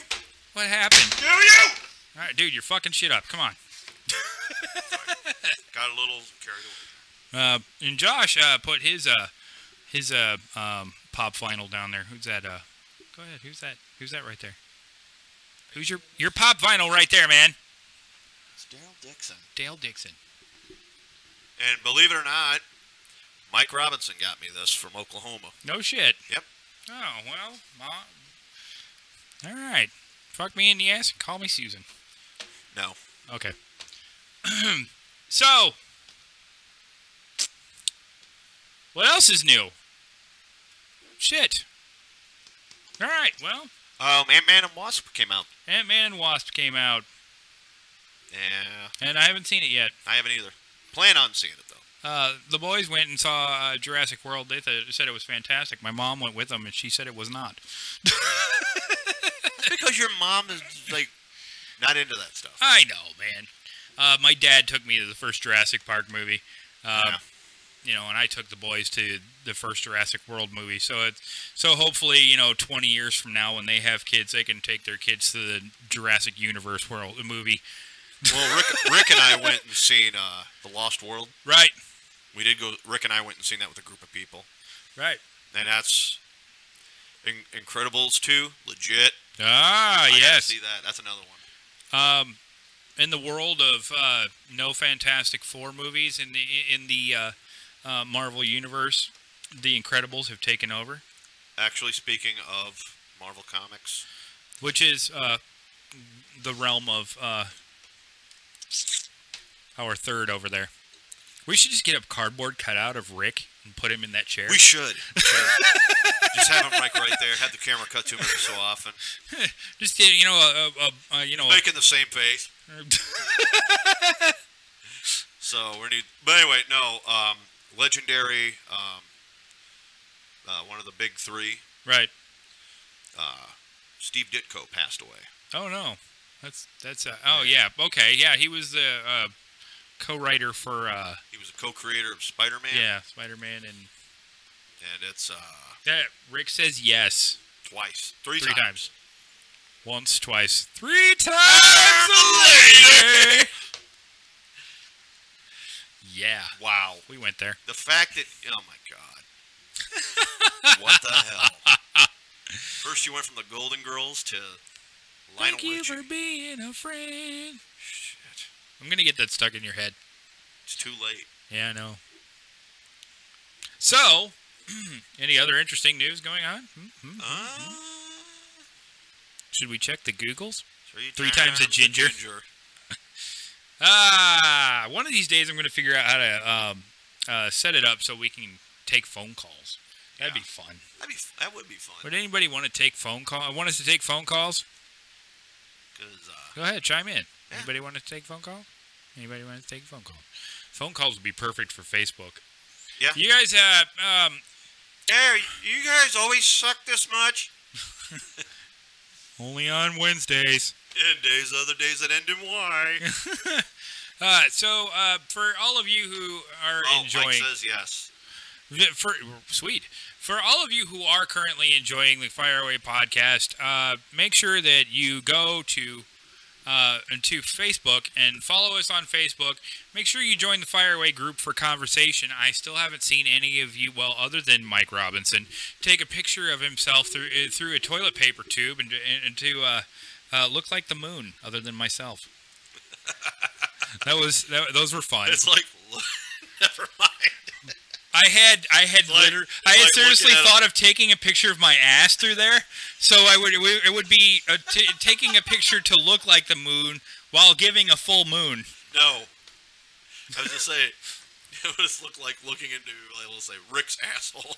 What happened? Do you? All right, dude, you're fucking shit up. Come on. Got a little carried away. And Josh put his pop vinyl down there. Who's that? Go ahead. Who's that? Who's that right there? Who's your pop vinyl right there, man? It's Daryl Dixon. Dale Dixon. And believe it or not, Mike Robinson got me this from Oklahoma. No shit. Yep. Oh, well, all right. Fuck me in the ass and call me Susan. No. Okay. So, what else is new? Shit. All right, well, Ant-Man and Wasp came out. Ant-Man and Wasp came out, Yeah. and I haven't seen it yet. I haven't either. Plan on seeing it, though. The boys went and saw Jurassic World. They said it was fantastic. My mom went with them, and she said it was not. Because your mom is, like, not into that stuff. I know, man. My dad took me to the first Jurassic Park movie. Yeah. You know, and I took the boys to the first Jurassic World movie. So hopefully, 20 years from now, when they have kids, they can take their kids to the Jurassic Universe world movie. Well, Rick and I went and seen The Lost World. Right. We did go. Rick and I went and seen that with a group of people. Right. And that's Incredibles 2, legit. Ah, I gotta yes. see that. That's another one. In the world of no Fantastic Four movies in the Marvel universe, the Incredibles have taken over, Actually, speaking of Marvel Comics, which is the realm of our third over there. We should just get a cardboard cutout of Rick and put him in that chair. we should. Just have him right there. Have the camera cut to him every so often. Just Making the same face. So we need. But anyway, no. Legendary. One of the big three. right. Steve Ditko passed away. Oh no, that's oh yeah, okay, yeah, he was the co-writer for He was a co-creator of Spider-Man. yeah, Spider-Man, and And it's Rick says yes twice, three three times. times. Once, twice, 3 times later. Yeah, Wow. we went there. The fact that, oh my God. What the hell? First you went from the Golden Girls to Lionel Thank you Richie. for being a friend. Shit. I'm gonna get that stuck in your head. It's too late. Yeah, I know. So, any other interesting news going on? Should we check the Googles? Three times a ginger. One of these days I'm going to figure out how to set it up so we can take phone calls. That'd be fun. That would be fun. Would anybody want to take phone call? Want us to take phone calls? 'Cause, Go ahead, chime in. Yeah. Anybody want to take phone call? Anybody want to take a phone call? Phone calls would be perfect for Facebook. Yeah. You guys Hey, you guys always suck this much? only on Wednesdays. And days, other days that end in Y. So for all of you who are Mike enjoying, says yes. For all of you who are currently enjoying the Fire Away podcast, make sure that you go to Facebook and follow us on Facebook. Make sure you join the Fire Away group for conversation. I still haven't seen any of you, well, other than Mike Robinson, take a picture of himself through a toilet paper tube and to look like the moon, other than myself. Those were fun. It's like, never mind. I had seriously looking at thought of taking a picture of my ass through there, so it would be taking a picture to look like the moon while giving a full moon. No. I was just saying, it would just look like looking into, like, let's say, Rick's asshole.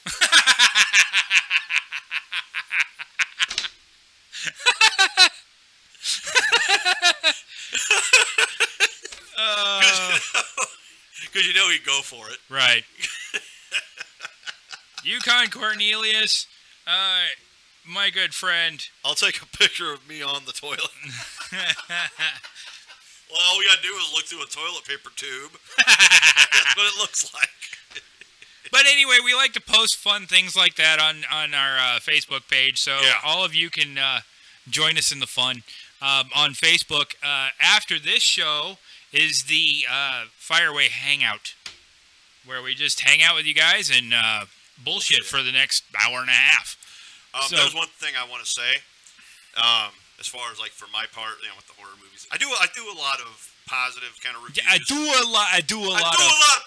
Because you know he'd go for it. Right. Yukon Cornelius, my good friend. I'll take a picture of me on the toilet. Well, all we gotta do is look through a toilet paper tube. That's what it looks like. But anyway, we like to post fun things like that on our Facebook page, so Yeah. all of you can join us in the fun. On Facebook, after this show is the Fireway Hangout, where we just hang out with you guys and bullshit for the next hour and a half. There's one thing I want to say. As far as, like, for my part, you know, with the horror movies, I do a lot of positive kind of reviews. I do a lot of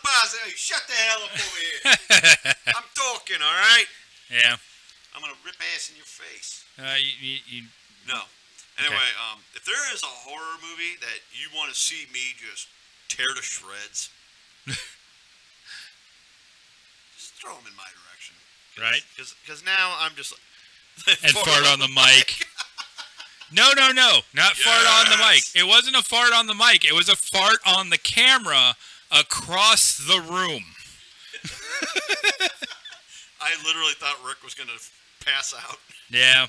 positive. Hey, shut the hell up over here. I'm talking, all right? Yeah. I'm gonna rip ass in your face. You No. Anyway, if there is a horror movie that you want to see me just tear to shreds, just throw them in my direction. right? Because now I'm just And fart on the mic. No, not fart on the mic. It wasn't a fart on the mic. It was a fart on the camera across the room. I literally thought Rick was gonna pass out Yeah.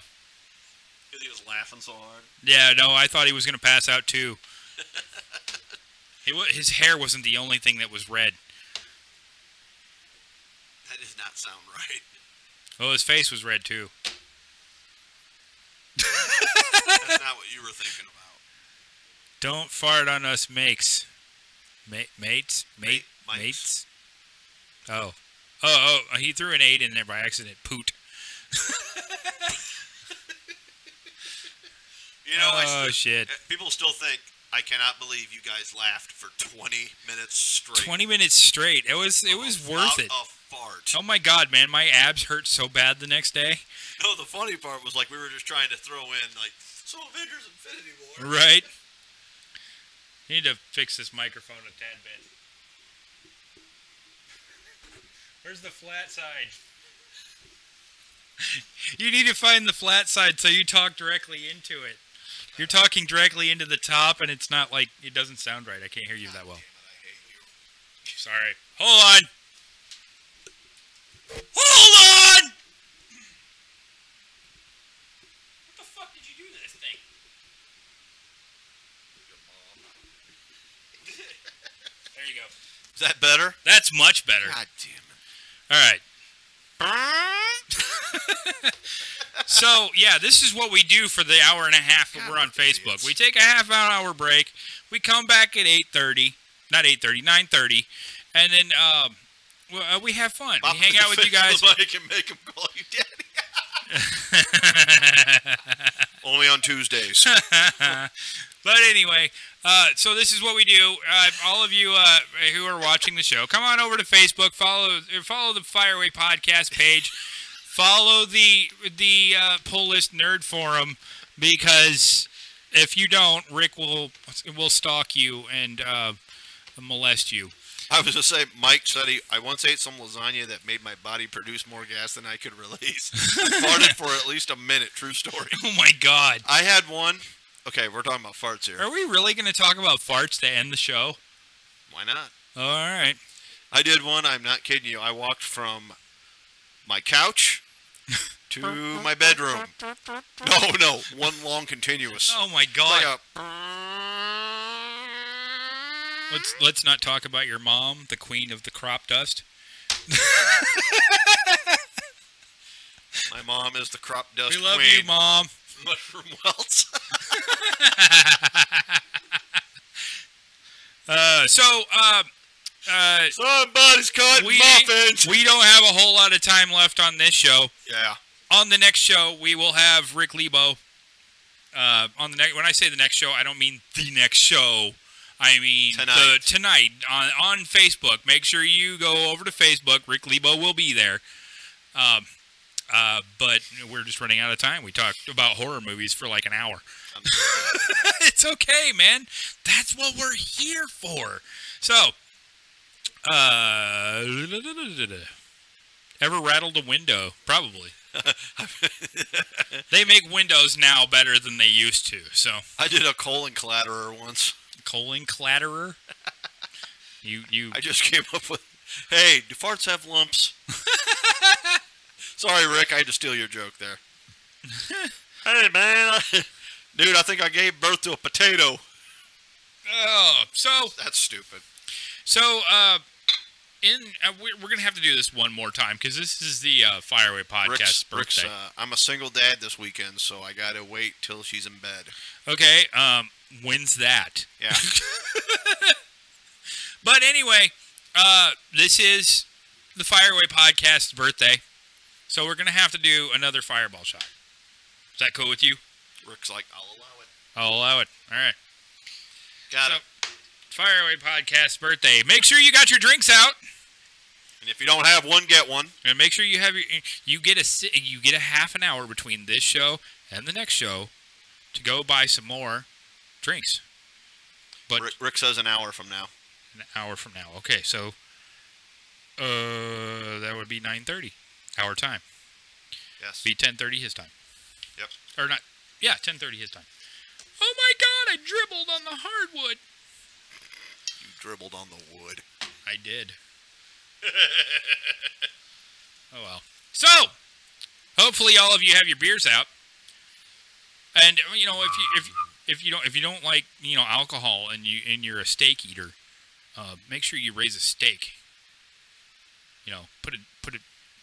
because he was laughing so hard. Yeah, no, I thought he was going to pass out too. His hair wasn't the only thing that was red. That does not sound right. Oh, his face was red too. That's not what you were thinking about. Don't fart on us mates. Mates? Mikes. Oh, he threw an 8 in there by accident. Poot. You know, Shit. People still think I cannot believe you guys laughed for 20 minutes straight. 20 minutes straight. It was worth it. A fart. Oh my god, man, my abs hurt so bad the next day. No, the funny part was, like, we were just trying to throw in, like, so Avengers Infinity War. Right? You need to fix this microphone a tad bit. Where's the flat side? You need to find the flat side so you talk directly into it. You're talking directly into the top, and it's not like, it doesn't sound right. I can't hear you that well. Sorry. Hold on. Hold on! What the fuck did you do to this thing? There you go. Is that better? That's much better. God damn it. All right. So, yeah, this is what we do for the hour and a half that we're on Facebook. We take a half-hour break. We come back at 8:30. Not 8:30, 9:30. And then we have fun. We hang out with you guys. I can make him call you daddy. Only on Tuesdays. But anyway, so this is what we do. All of you who are watching the show, come on over to Facebook. Follow the Fireway Podcast page. Follow the Pull List Nerd Forum, because if you don't, Rick will stalk you and molest you. I was just saying, Mike said I once ate some lasagna that made my body produce more gas than I could release. I farted for at least a minute. True story. Oh my god. I had one. Okay, we're talking about farts here. Are we really going to talk about farts to end the show? Why not? All right. I did one. I'm not kidding you. I walked from my couch to my bedroom. No, one long continuous. Oh my It's God! like Let's not talk about your mom, the queen of the crop dust. my mom is the crop dust We love queen. you, Mom. Mushroom welts. Somebody's cutting muffins. We don't have a whole lot of time left on this show. Yeah. On the next show, we will have Rick Lebo. When I say the next show, I don't mean the next show. I mean tonight on Facebook. Make sure you go over to Facebook. Rick Lebo will be there. But we're just running out of time. We talked about horror movies for like an hour. It's okay, man. That's what we're here for. So, ever rattled a window? Probably. They make windows now better than they used to. So I did a colon clatterer once. Colon clatterer. You. I just came up with, hey, do farts have lumps? Sorry, Rick, I had to steal your joke there. Hey, man, dude, I think I gave birth to a potato. Oh, so That's stupid. So, we're gonna have to do this one more time because this is the Fireway Podcast birthday. I'm a single dad this weekend, so I gotta wait till she's in bed. Okay, when's that? Yeah. But anyway, this is the Fireway Podcast's birthday, so we're gonna have to do another fireball shot. Is that cool with you? Rick's like, I'll allow it. I'll allow it. All right. Got it. Fireway Podcast's birthday. Make sure you got your drinks out. And if you don't have one, get one. And make sure you have you get a half an hour between this show and the next show to go buy some more drinks. But Rick says an hour from now. an hour from now. Okay, so that would be 9:30 our time. Yes. Be 10:30 his time. Yep. Or not. Yeah, 10:30 his time. Oh my God! I dribbled on the hardwood. You dribbled on the wood. I did. Oh well. So, hopefully all of you have your beers out. And you know, if you don't like, you know, alcohol and you're a steak eater, make sure you raise a steak. You know,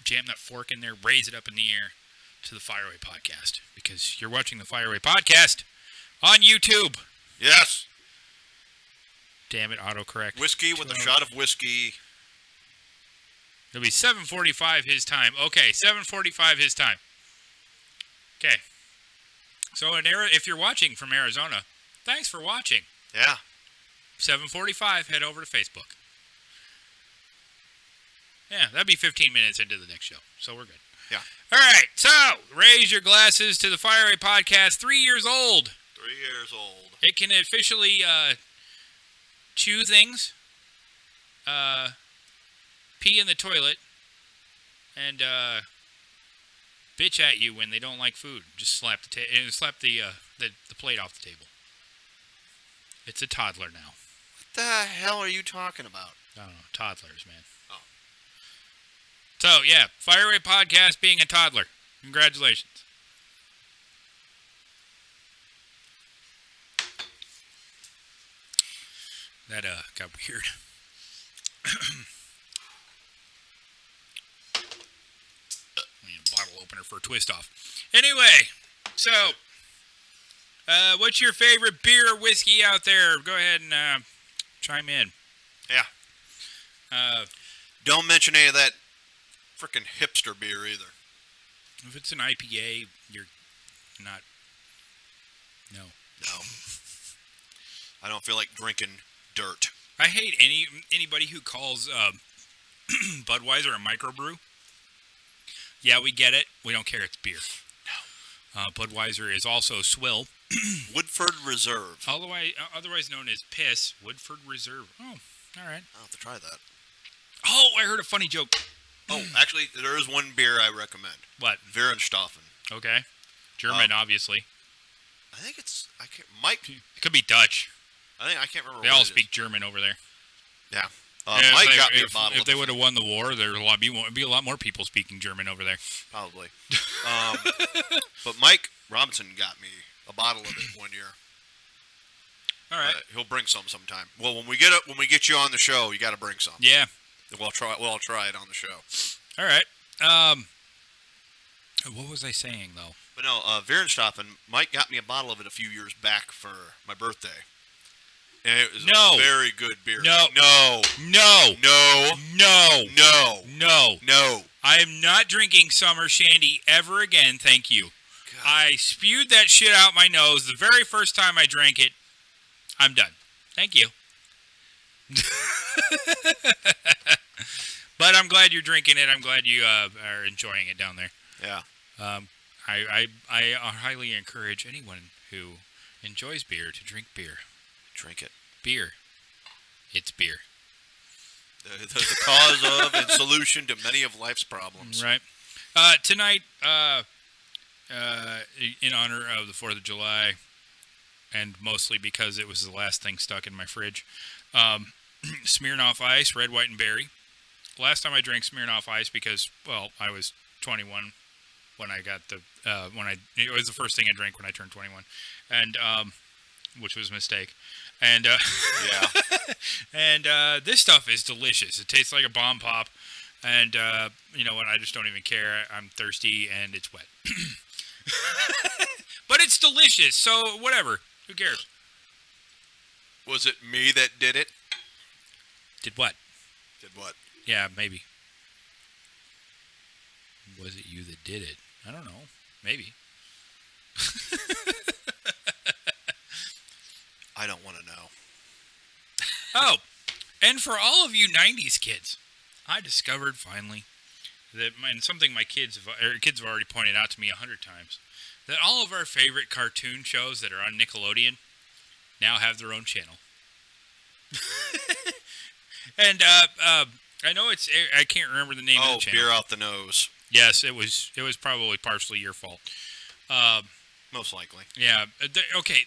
jam that fork in there, raise it up in the air to the Fireway Podcast, because you're watching the Fireway Podcast on YouTube. Yes. Damn it, autocorrect. Whiskey with a shot of whiskey. It'll be 7:45 his time. Okay, 7:45 his time. Okay. So if you're watching from Arizona, thanks for watching. Yeah. 7:45, head over to Facebook. Yeah, that'd be 15 minutes into the next show, so we're good. Yeah. All right, so raise your glasses to the Fireway Podcast. 3 years old. 3 years old. It can officially chew things, pee in the toilet, and bitch at you when they don't like food. Just slap the plate off the table. It's a toddler now. What the hell are you talking about? I don't know, toddlers, man. Oh. So yeah, Fireway Podcast being a toddler. Congratulations. That got weird. I need a bottle opener for a twist off. Anyway, so what's your favorite beer or whiskey out there? Go ahead and chime in. Yeah. Don't mention any of that frickin' hipster beer either. If it's an IPA, you're not. No. No. I don't feel like drinking dirt. I hate anybody who calls Budweiser a microbrew. Yeah, we get it. We don't care. It's beer. No. Budweiser is also swill. Woodford Reserve. Otherwise known as piss. Woodford Reserve. Oh, all right. I'll have to try that. Oh, I heard a funny joke. Oh, actually, there is one beer I recommend. What? Weihenstephan. Okay. German, obviously. I think it's Mike. It could be Dutch. I can't remember. They what all it speak is. German over there. Yeah. Yeah, Mike if got me a if, bottle. if of they would have won the war, there would be a lot more people speaking German over there. Probably. But Mike Robinson got me a bottle of it one year. All right. He'll bring some sometime. Well, when we get you on the show, you got to bring some. Yeah. We'll all try it on the show. All right. What was I saying though? But no, Virenstoffen, Mike got me a bottle of it a few years back for my birthday. And it was No. a very good beer. No. No. No. No. No. No. No. No. I am not drinking summer shandy ever again. Thank you. God. I spewed that shit out my nose the very first time I drank it. I'm done. Thank you. But I'm glad you're drinking it. I'm glad you are enjoying it down there. Yeah. I highly encourage anyone who enjoys beer to drink beer. Drink it. Beer. It's beer. The cause of and solution to many of life's problems. Right. Tonight, in honor of the 4th of July, and mostly because it was the last thing stuck in my fridge, Smirnoff Ice, red, white, and berry. Last time I drank Smirnoff Ice because, well, I was 21 when I got it was the first thing I drank when I turned 21, and which was a mistake. And Yeah. and this stuff is delicious. It tastes like a bomb pop, and you know what? I just don't even care. I'm thirsty and it's wet, but it's delicious. So whatever. Who cares? Was it me that did it? Did what? Did what? Yeah, maybe. Was it you that did it? I don't know. Maybe. I don't want to know. Oh, and for all of you 90s kids, I discovered finally that, and something my kids have already pointed out to me 100 times, that all of our favorite cartoon shows that are on Nickelodeon now have their own channel. And I know I can't remember the name of the channel. Beer out the nose. Yes, it was probably partially your fault. Most likely. Yeah. Okay.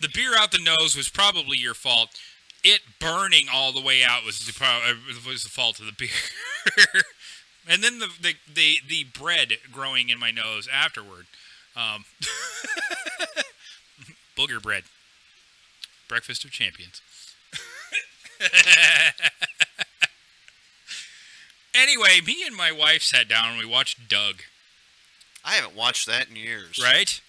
The beer out the nose was probably your fault. It burning all the way out was the fault of the beer. And then the bread growing in my nose afterward. Booger bread. Breakfast of champions. Anyway, me and my wife sat down and we watched Doug. I haven't watched that in years. Right?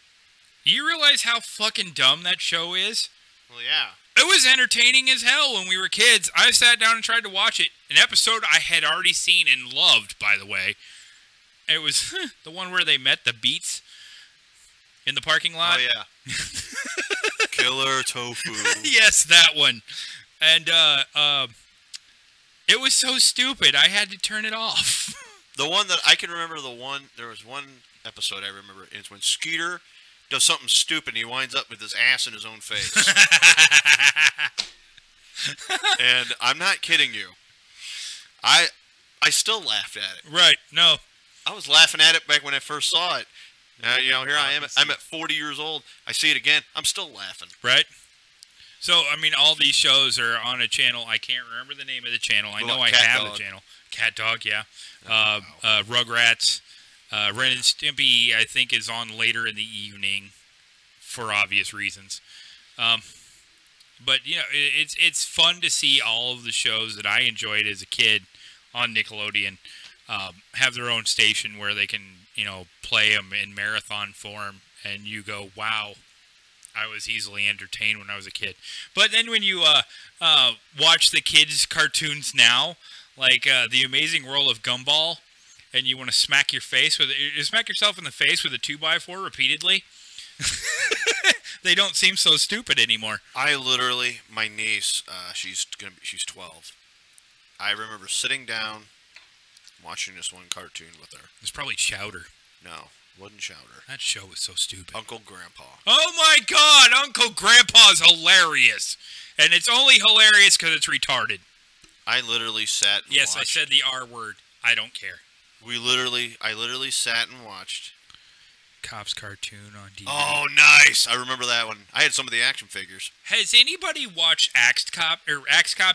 You realize how fucking dumb that show is? Well, yeah. It was entertaining as hell when we were kids. I sat down and tried to watch it. An episode I had already seen and loved, by the way. It was the one where they met the Beats in the parking lot. Oh, yeah. Killer tofu. Yes, that one. And it was so stupid, I had to turn it off. The one that I can remember, there was one episode I remember, it's when Skeeter does something stupid and he winds up with his ass in his own face. And I'm not kidding you. I still laughed at it. Right, no. I was laughing at it back when I first saw it. Here I am. I'm at 40 years old. I see it again. I'm still laughing. Right? So, I mean, all these shows are on a channel. I can't remember the name of the channel. I know I have the channel. Cat Dog, yeah. Rugrats. Ren and Stimpy, I think, is on later in the evening for obvious reasons. But, you know, it's fun to see all of the shows that I enjoyed as a kid on Nickelodeon have their own station where they can, you know, play them in marathon form. And you go, wow, I was easily entertained when I was a kid. But then when you watch the kids' cartoons now, like The Amazing World of Gumball, and you want to smack yourself in the face with a 2x4 repeatedly, they don't seem so stupid anymore. My niece, she's 12. I remember sitting down, watching this one cartoon with her. It's probably Chowder. No, wasn't Chowder. That show was so stupid. Uncle Grandpa. Oh my God, Uncle Grandpa's hilarious, and it's only hilarious because it's retarded. I literally sat and Yes, watched. I said the R word. I don't care. I literally sat and watched Cops cartoon on DVD. Oh, nice! I remember that one. I had some of the action figures. Has anybody watched Axe Cop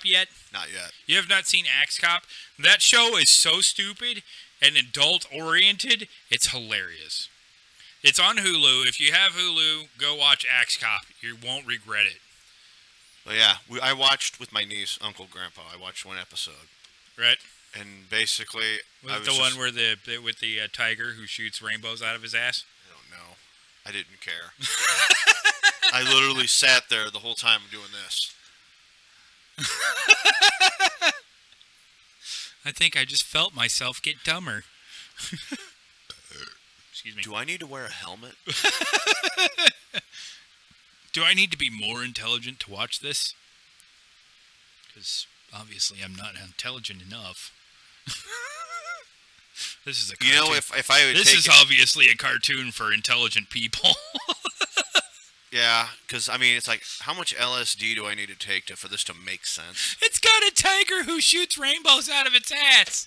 yet? Not yet. You have not seen Axe Cop? That show is so stupid and adult-oriented, it's hilarious. It's on Hulu. If you have Hulu, go watch Axe Cop. You won't regret it. But yeah, I watched with my niece, Uncle Grandpa. I watched one episode. Right? And basically... Was it the one where with the tiger who shoots rainbows out of his ass? I don't know. I didn't care. I literally sat there the whole time doing this. I think I just felt myself get dumber. Excuse me. Do I need to wear a helmet? Do I need to be more intelligent to watch this? Because obviously I'm not intelligent enough. This is a cartoon. You know, if I would this take is it, obviously a cartoon for intelligent people. yeah, because I mean, it's like, how much LSD do I need to take for this to make sense? It's got a tiger who shoots rainbows out of its ass.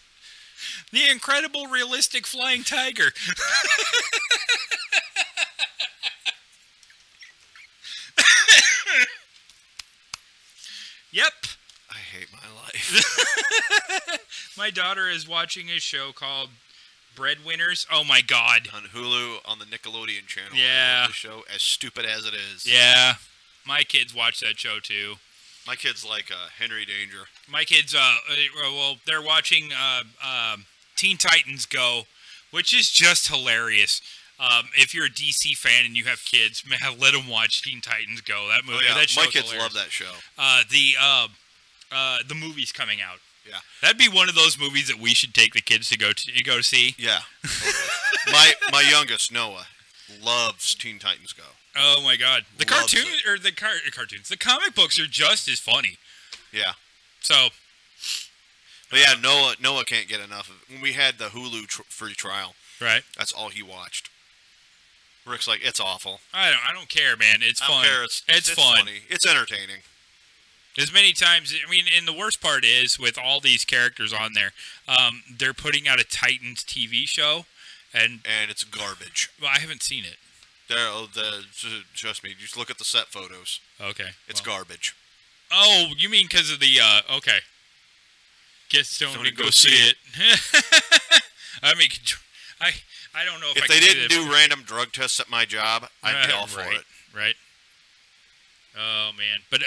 The incredible realistic flying tiger. Yep. I hate my life. My daughter is watching a show called Breadwinners. Oh my God. On Hulu, on the Nickelodeon channel. Yeah. I love the show, as stupid as it is. Yeah. My kids watch that show too. My kids like Henry Danger. My kids, well, they're watching Teen Titans Go, which is just hilarious. If you're a DC fan and you have kids, man, let them watch Teen Titans Go. That movie, Oh, yeah. that show's My kids hilarious. love that show. The movie's coming out. Yeah. That'd be one of those movies that we should take the kids to go see. Yeah. my youngest, Noah, loves Teen Titans Go. Oh my God, the Loves cartoon it. or the cartoons, the comic books are just as funny. Yeah. So, But yeah, Noah can't get enough of it. When we had the Hulu free trial, right. that's all he watched. Rick's like, it's awful. I don't care, man. It's I fun. don't care. It's fun. funny. It's entertaining. As many times, I mean, and the worst part is with all these characters on there, they're putting out a Titans TV show, and it's garbage. well, I haven't seen it. Trust me, just look at the set photos. Okay, It's well. garbage. Oh, you mean because of the okay? Guess don't Somebody go go see see it. I mean, I don't know if I If they can didn't do random drug tests at my job, I'd be all for it. Right. Oh man, but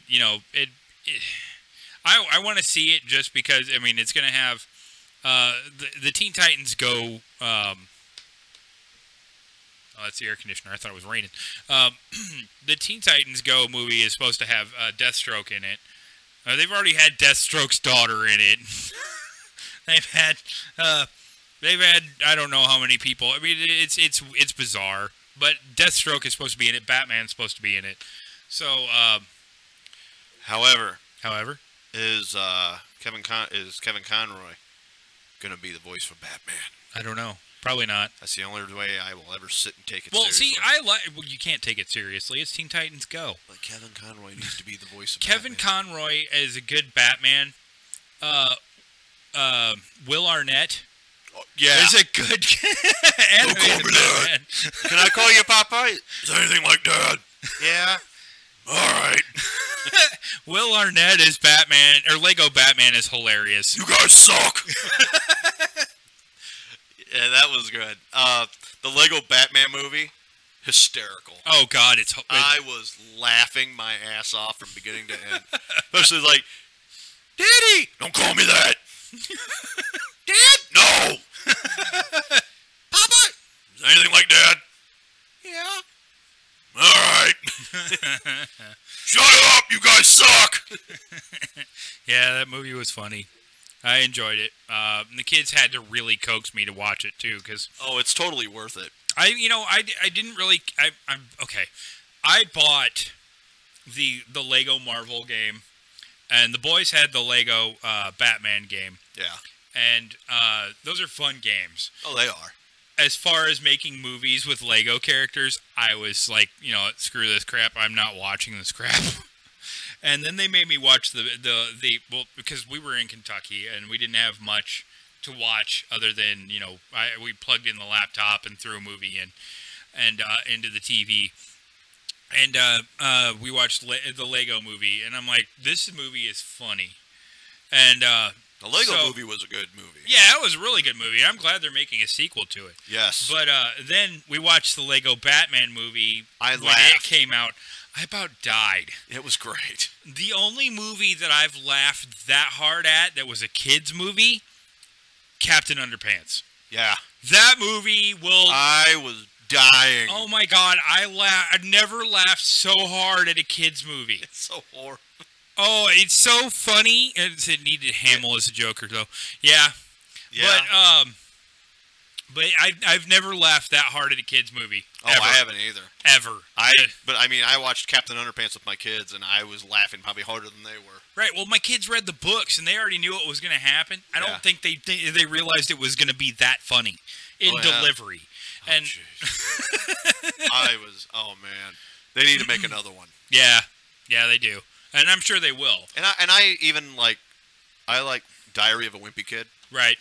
you know I want to see it just because I mean it's gonna have the Teen Titans Go. Oh, that's the air conditioner. I thought it was raining. The Teen Titans Go movie is supposed to have Deathstroke in it. They've already had Deathstroke's daughter in it. They've had I don't know how many people. I mean, it's bizarre. But Deathstroke is supposed to be in it. Batman's supposed to be in it. So, However, is Kevin Conroy gonna be the voice for Batman? I don't know. Probably not. That's the only way I will ever sit and take it Well, seriously. see, well, you can't take it seriously. It's Teen Titans Go. But Kevin Conroy needs to be the voice of Kevin Batman. Conroy is a good Batman. Will Arnett Yeah. is a good animated call me that. Batman. Can I call you Papa? Is there anything like Dad? Yeah. All right. Will Arnett is Batman, or Lego Batman is hilarious. You guys suck. Yeah, that was good. The Lego Batman movie, hysterical. Oh God, it's I was laughing my ass off from beginning to end. Especially like, Daddy, don't call me that. Dad, no. Papa, is there anything like Dad? Yeah. All right. Shut up, you guys suck. yeah, that movie was funny. I enjoyed it. The kids had to really coax me to watch it too, because Oh, it's totally worth it. I didn't really. I'm okay. I bought the Lego Marvel game, and the boys had the Lego Batman game, Yeah. and those are fun games. Oh, they are. As far as making movies with Lego characters, I was like, screw this crap. I'm not watching this crap. And then they made me watch the well, because we were in Kentucky and we didn't have much to watch other than we plugged in the laptop and threw a movie in and into the TV. And we watched the Lego movie, and I'm like, this movie is funny. And the Lego movie was a good movie. Yeah, it was a really good movie. I'm glad they're making a sequel to it. Yes. But then we watched the Lego Batman movie. I when laughed. it came out. I about died. It was great. The only movie that I've laughed that hard at that was a kid's movie, Captain Underpants. Yeah. That movie will... I was dying. Oh my God, I never laughed so hard at a kid's movie. It's so horrible. Oh, it's so funny. It needed Hamill as a Joker, though. Yeah. Yeah. But I've never laughed that hard at a kid's movie. Oh, ever. I haven't either. Ever. But I mean, I watched Captain Underpants with my kids, and I was laughing probably harder than they were. Right. Well, my kids read the books, and they already knew what was going to happen. I don't think they realized it was going to be that funny in delivery. Oh, and oh man, they need to make another one. Yeah, they do, and I'm sure they will. And I even like Diary of a Wimpy Kid. Right.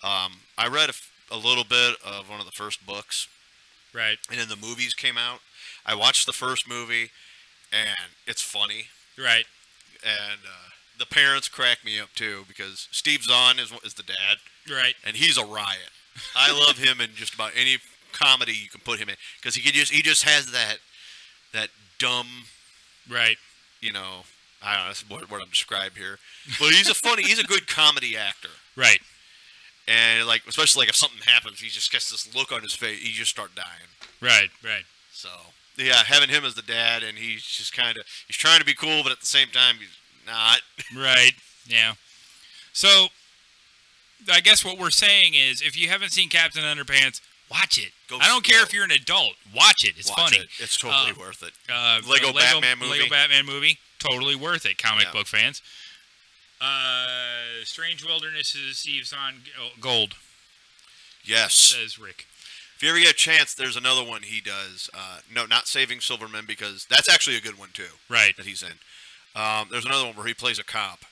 I read a little bit of one of the first books. Right. And then the movies came out. I watched the first movie, and it's funny. Right. And the parents crack me up too because Steve Zahn is the dad. Right. And he's a riot. I love him in just about any comedy you can put him in because he just has that dumb. Right. I don't know. That's what I'm described here. But he's a good comedy actor. Right. And especially if something happens, he just gets this look on his face. He just start dying. Right. So yeah, having him as the dad, and he's just he's trying to be cool, but at the same time he's not. Right. Yeah. So I guess what we're saying is, if you haven't seen Captain Underpants, watch it. I don't care if you're an adult. Watch it. It's funny. It's totally worth it. Lego Batman movie. Lego Batman movie. Totally worth it. Comic book fans. Strange Wildernesses, Steve Zahn Gold. Yes. Says Rick. If you ever get a chance, there's another one he does. No, not Saving Silverman, because that's actually a good one too. Right. That he's in. There's another one where he plays a cop.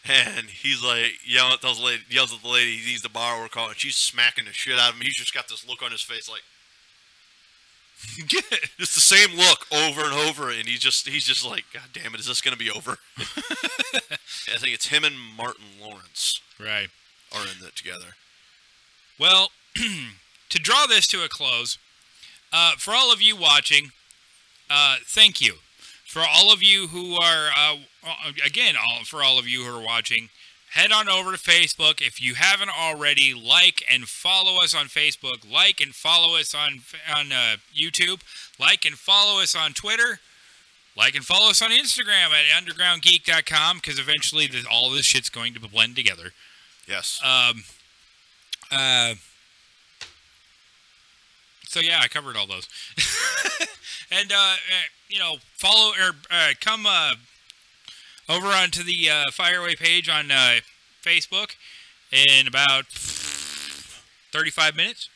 And he's like yells at the lady he needs the borrower call, and she's smacking the shit out of him. He's just got this look on his face like just the same look over and over, and he's just like, God damn it, is this gonna be over? I think it's him and Martin Lawrence Right. are in it together. Well, to draw this to a close, for all of you watching, thank you. For all of you who are, for all of you who are watching, head on over to Facebook. If you haven't already, like and follow us on Facebook. Like and follow us on YouTube. Like and follow us on Twitter. Like and follow us on Instagram at undergroundgeek.com, because eventually all this shit's going to blend together. Yes. So yeah, I covered all those. And follow or come over onto the Fireway page on Facebook in about 35 minutes.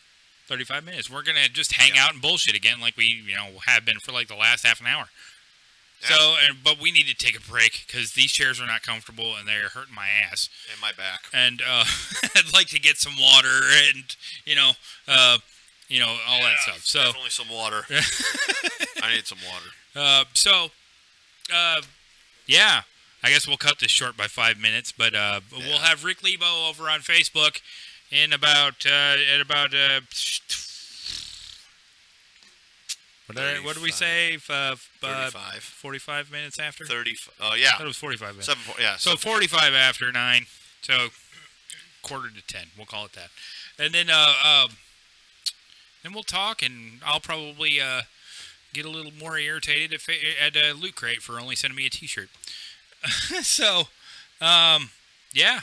35 minutes. We're gonna just hang out and bullshit again, like we have been for like the last half an hour. Yeah. So, but we need to take a break because these chairs are not comfortable and they're hurting my ass and my back. And I'd like to get some water and all that stuff. So definitely some water. I need some water. Yeah, I guess we'll cut this short by 5 minutes, but we'll have Rick Lebo over on Facebook in about what did we say? 35. 45 minutes after? 30. Oh, yeah. That was 45 minutes. 7, so 45 after 9. So quarter to 10. We'll call it that. And then we'll talk, and I'll probably get a little more irritated at Loot Crate for only sending me a T-shirt. So, yeah.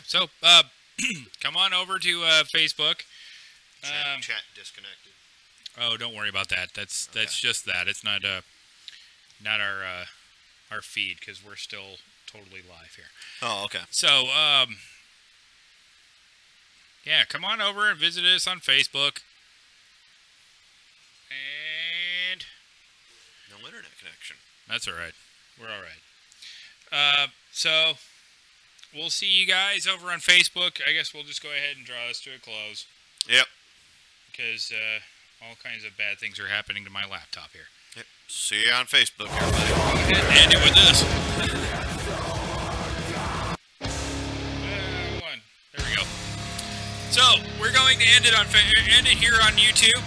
So, come on over to Facebook. Chat disconnected. Oh, don't worry about that. That's just that. It's not our feed, because we're still totally live here. Oh, okay. So, yeah, come on over and visit us on Facebook. And no internet connection. That's all right. We're all right. So we'll see you guys over on Facebook. I guess we'll just go ahead and draw this to a close. Yep. Because all kinds of bad things are happening to my laptop here. Yep. See you on Facebook, everybody. And end it with this. One. There we go. So we're going to end it here on YouTube.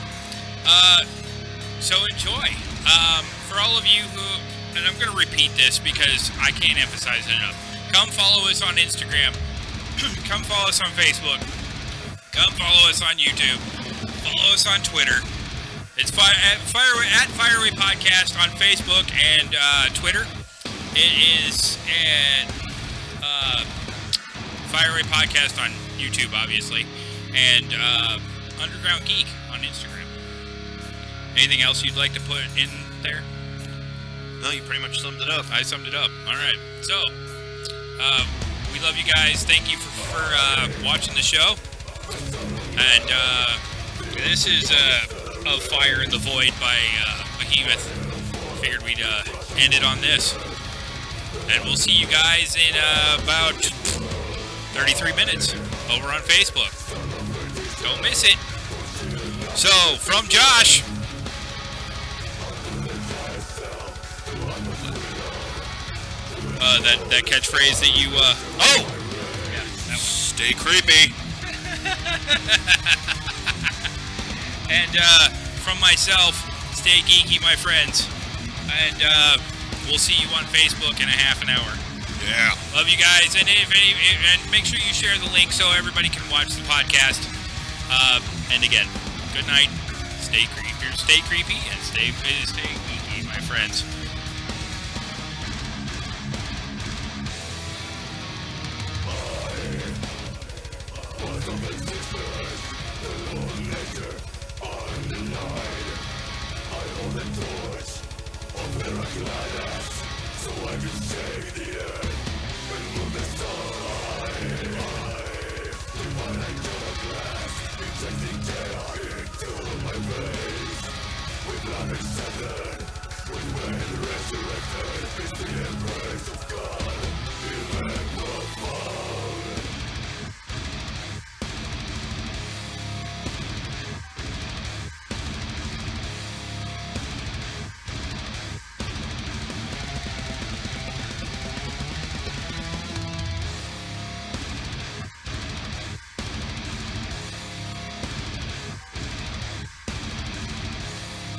So enjoy. For all of you who, and I'm going to repeat this because I can't emphasize it enough. Come follow us on Instagram. Come follow us on Facebook. Come follow us on YouTube. Follow us on Twitter. It's at Fireway Podcast on Facebook and Twitter. It is at Fireway Podcast on YouTube, obviously, and Underground Geek on Instagram. Anything else you'd like to put in there? No, you pretty much summed it up. I summed it up. All right. So, we love you guys. Thank you for watching the show. And this is Of Fire in the Void by Behemoth. Figured we'd end it on this. And we'll see you guys in about 33 minutes over on Facebook. Don't miss it. So, from Josh... that catchphrase that you, oh! Yeah, that one. Stay creepy. And, from myself, stay geeky, my friends. And, we'll see you on Facebook in a half an hour. Yeah. Love you guys, and and make sure you share the link so everybody can watch the podcast. And again, good night. Stay creepy, and stay geeky, my friends. So I can stay the end and move the sun.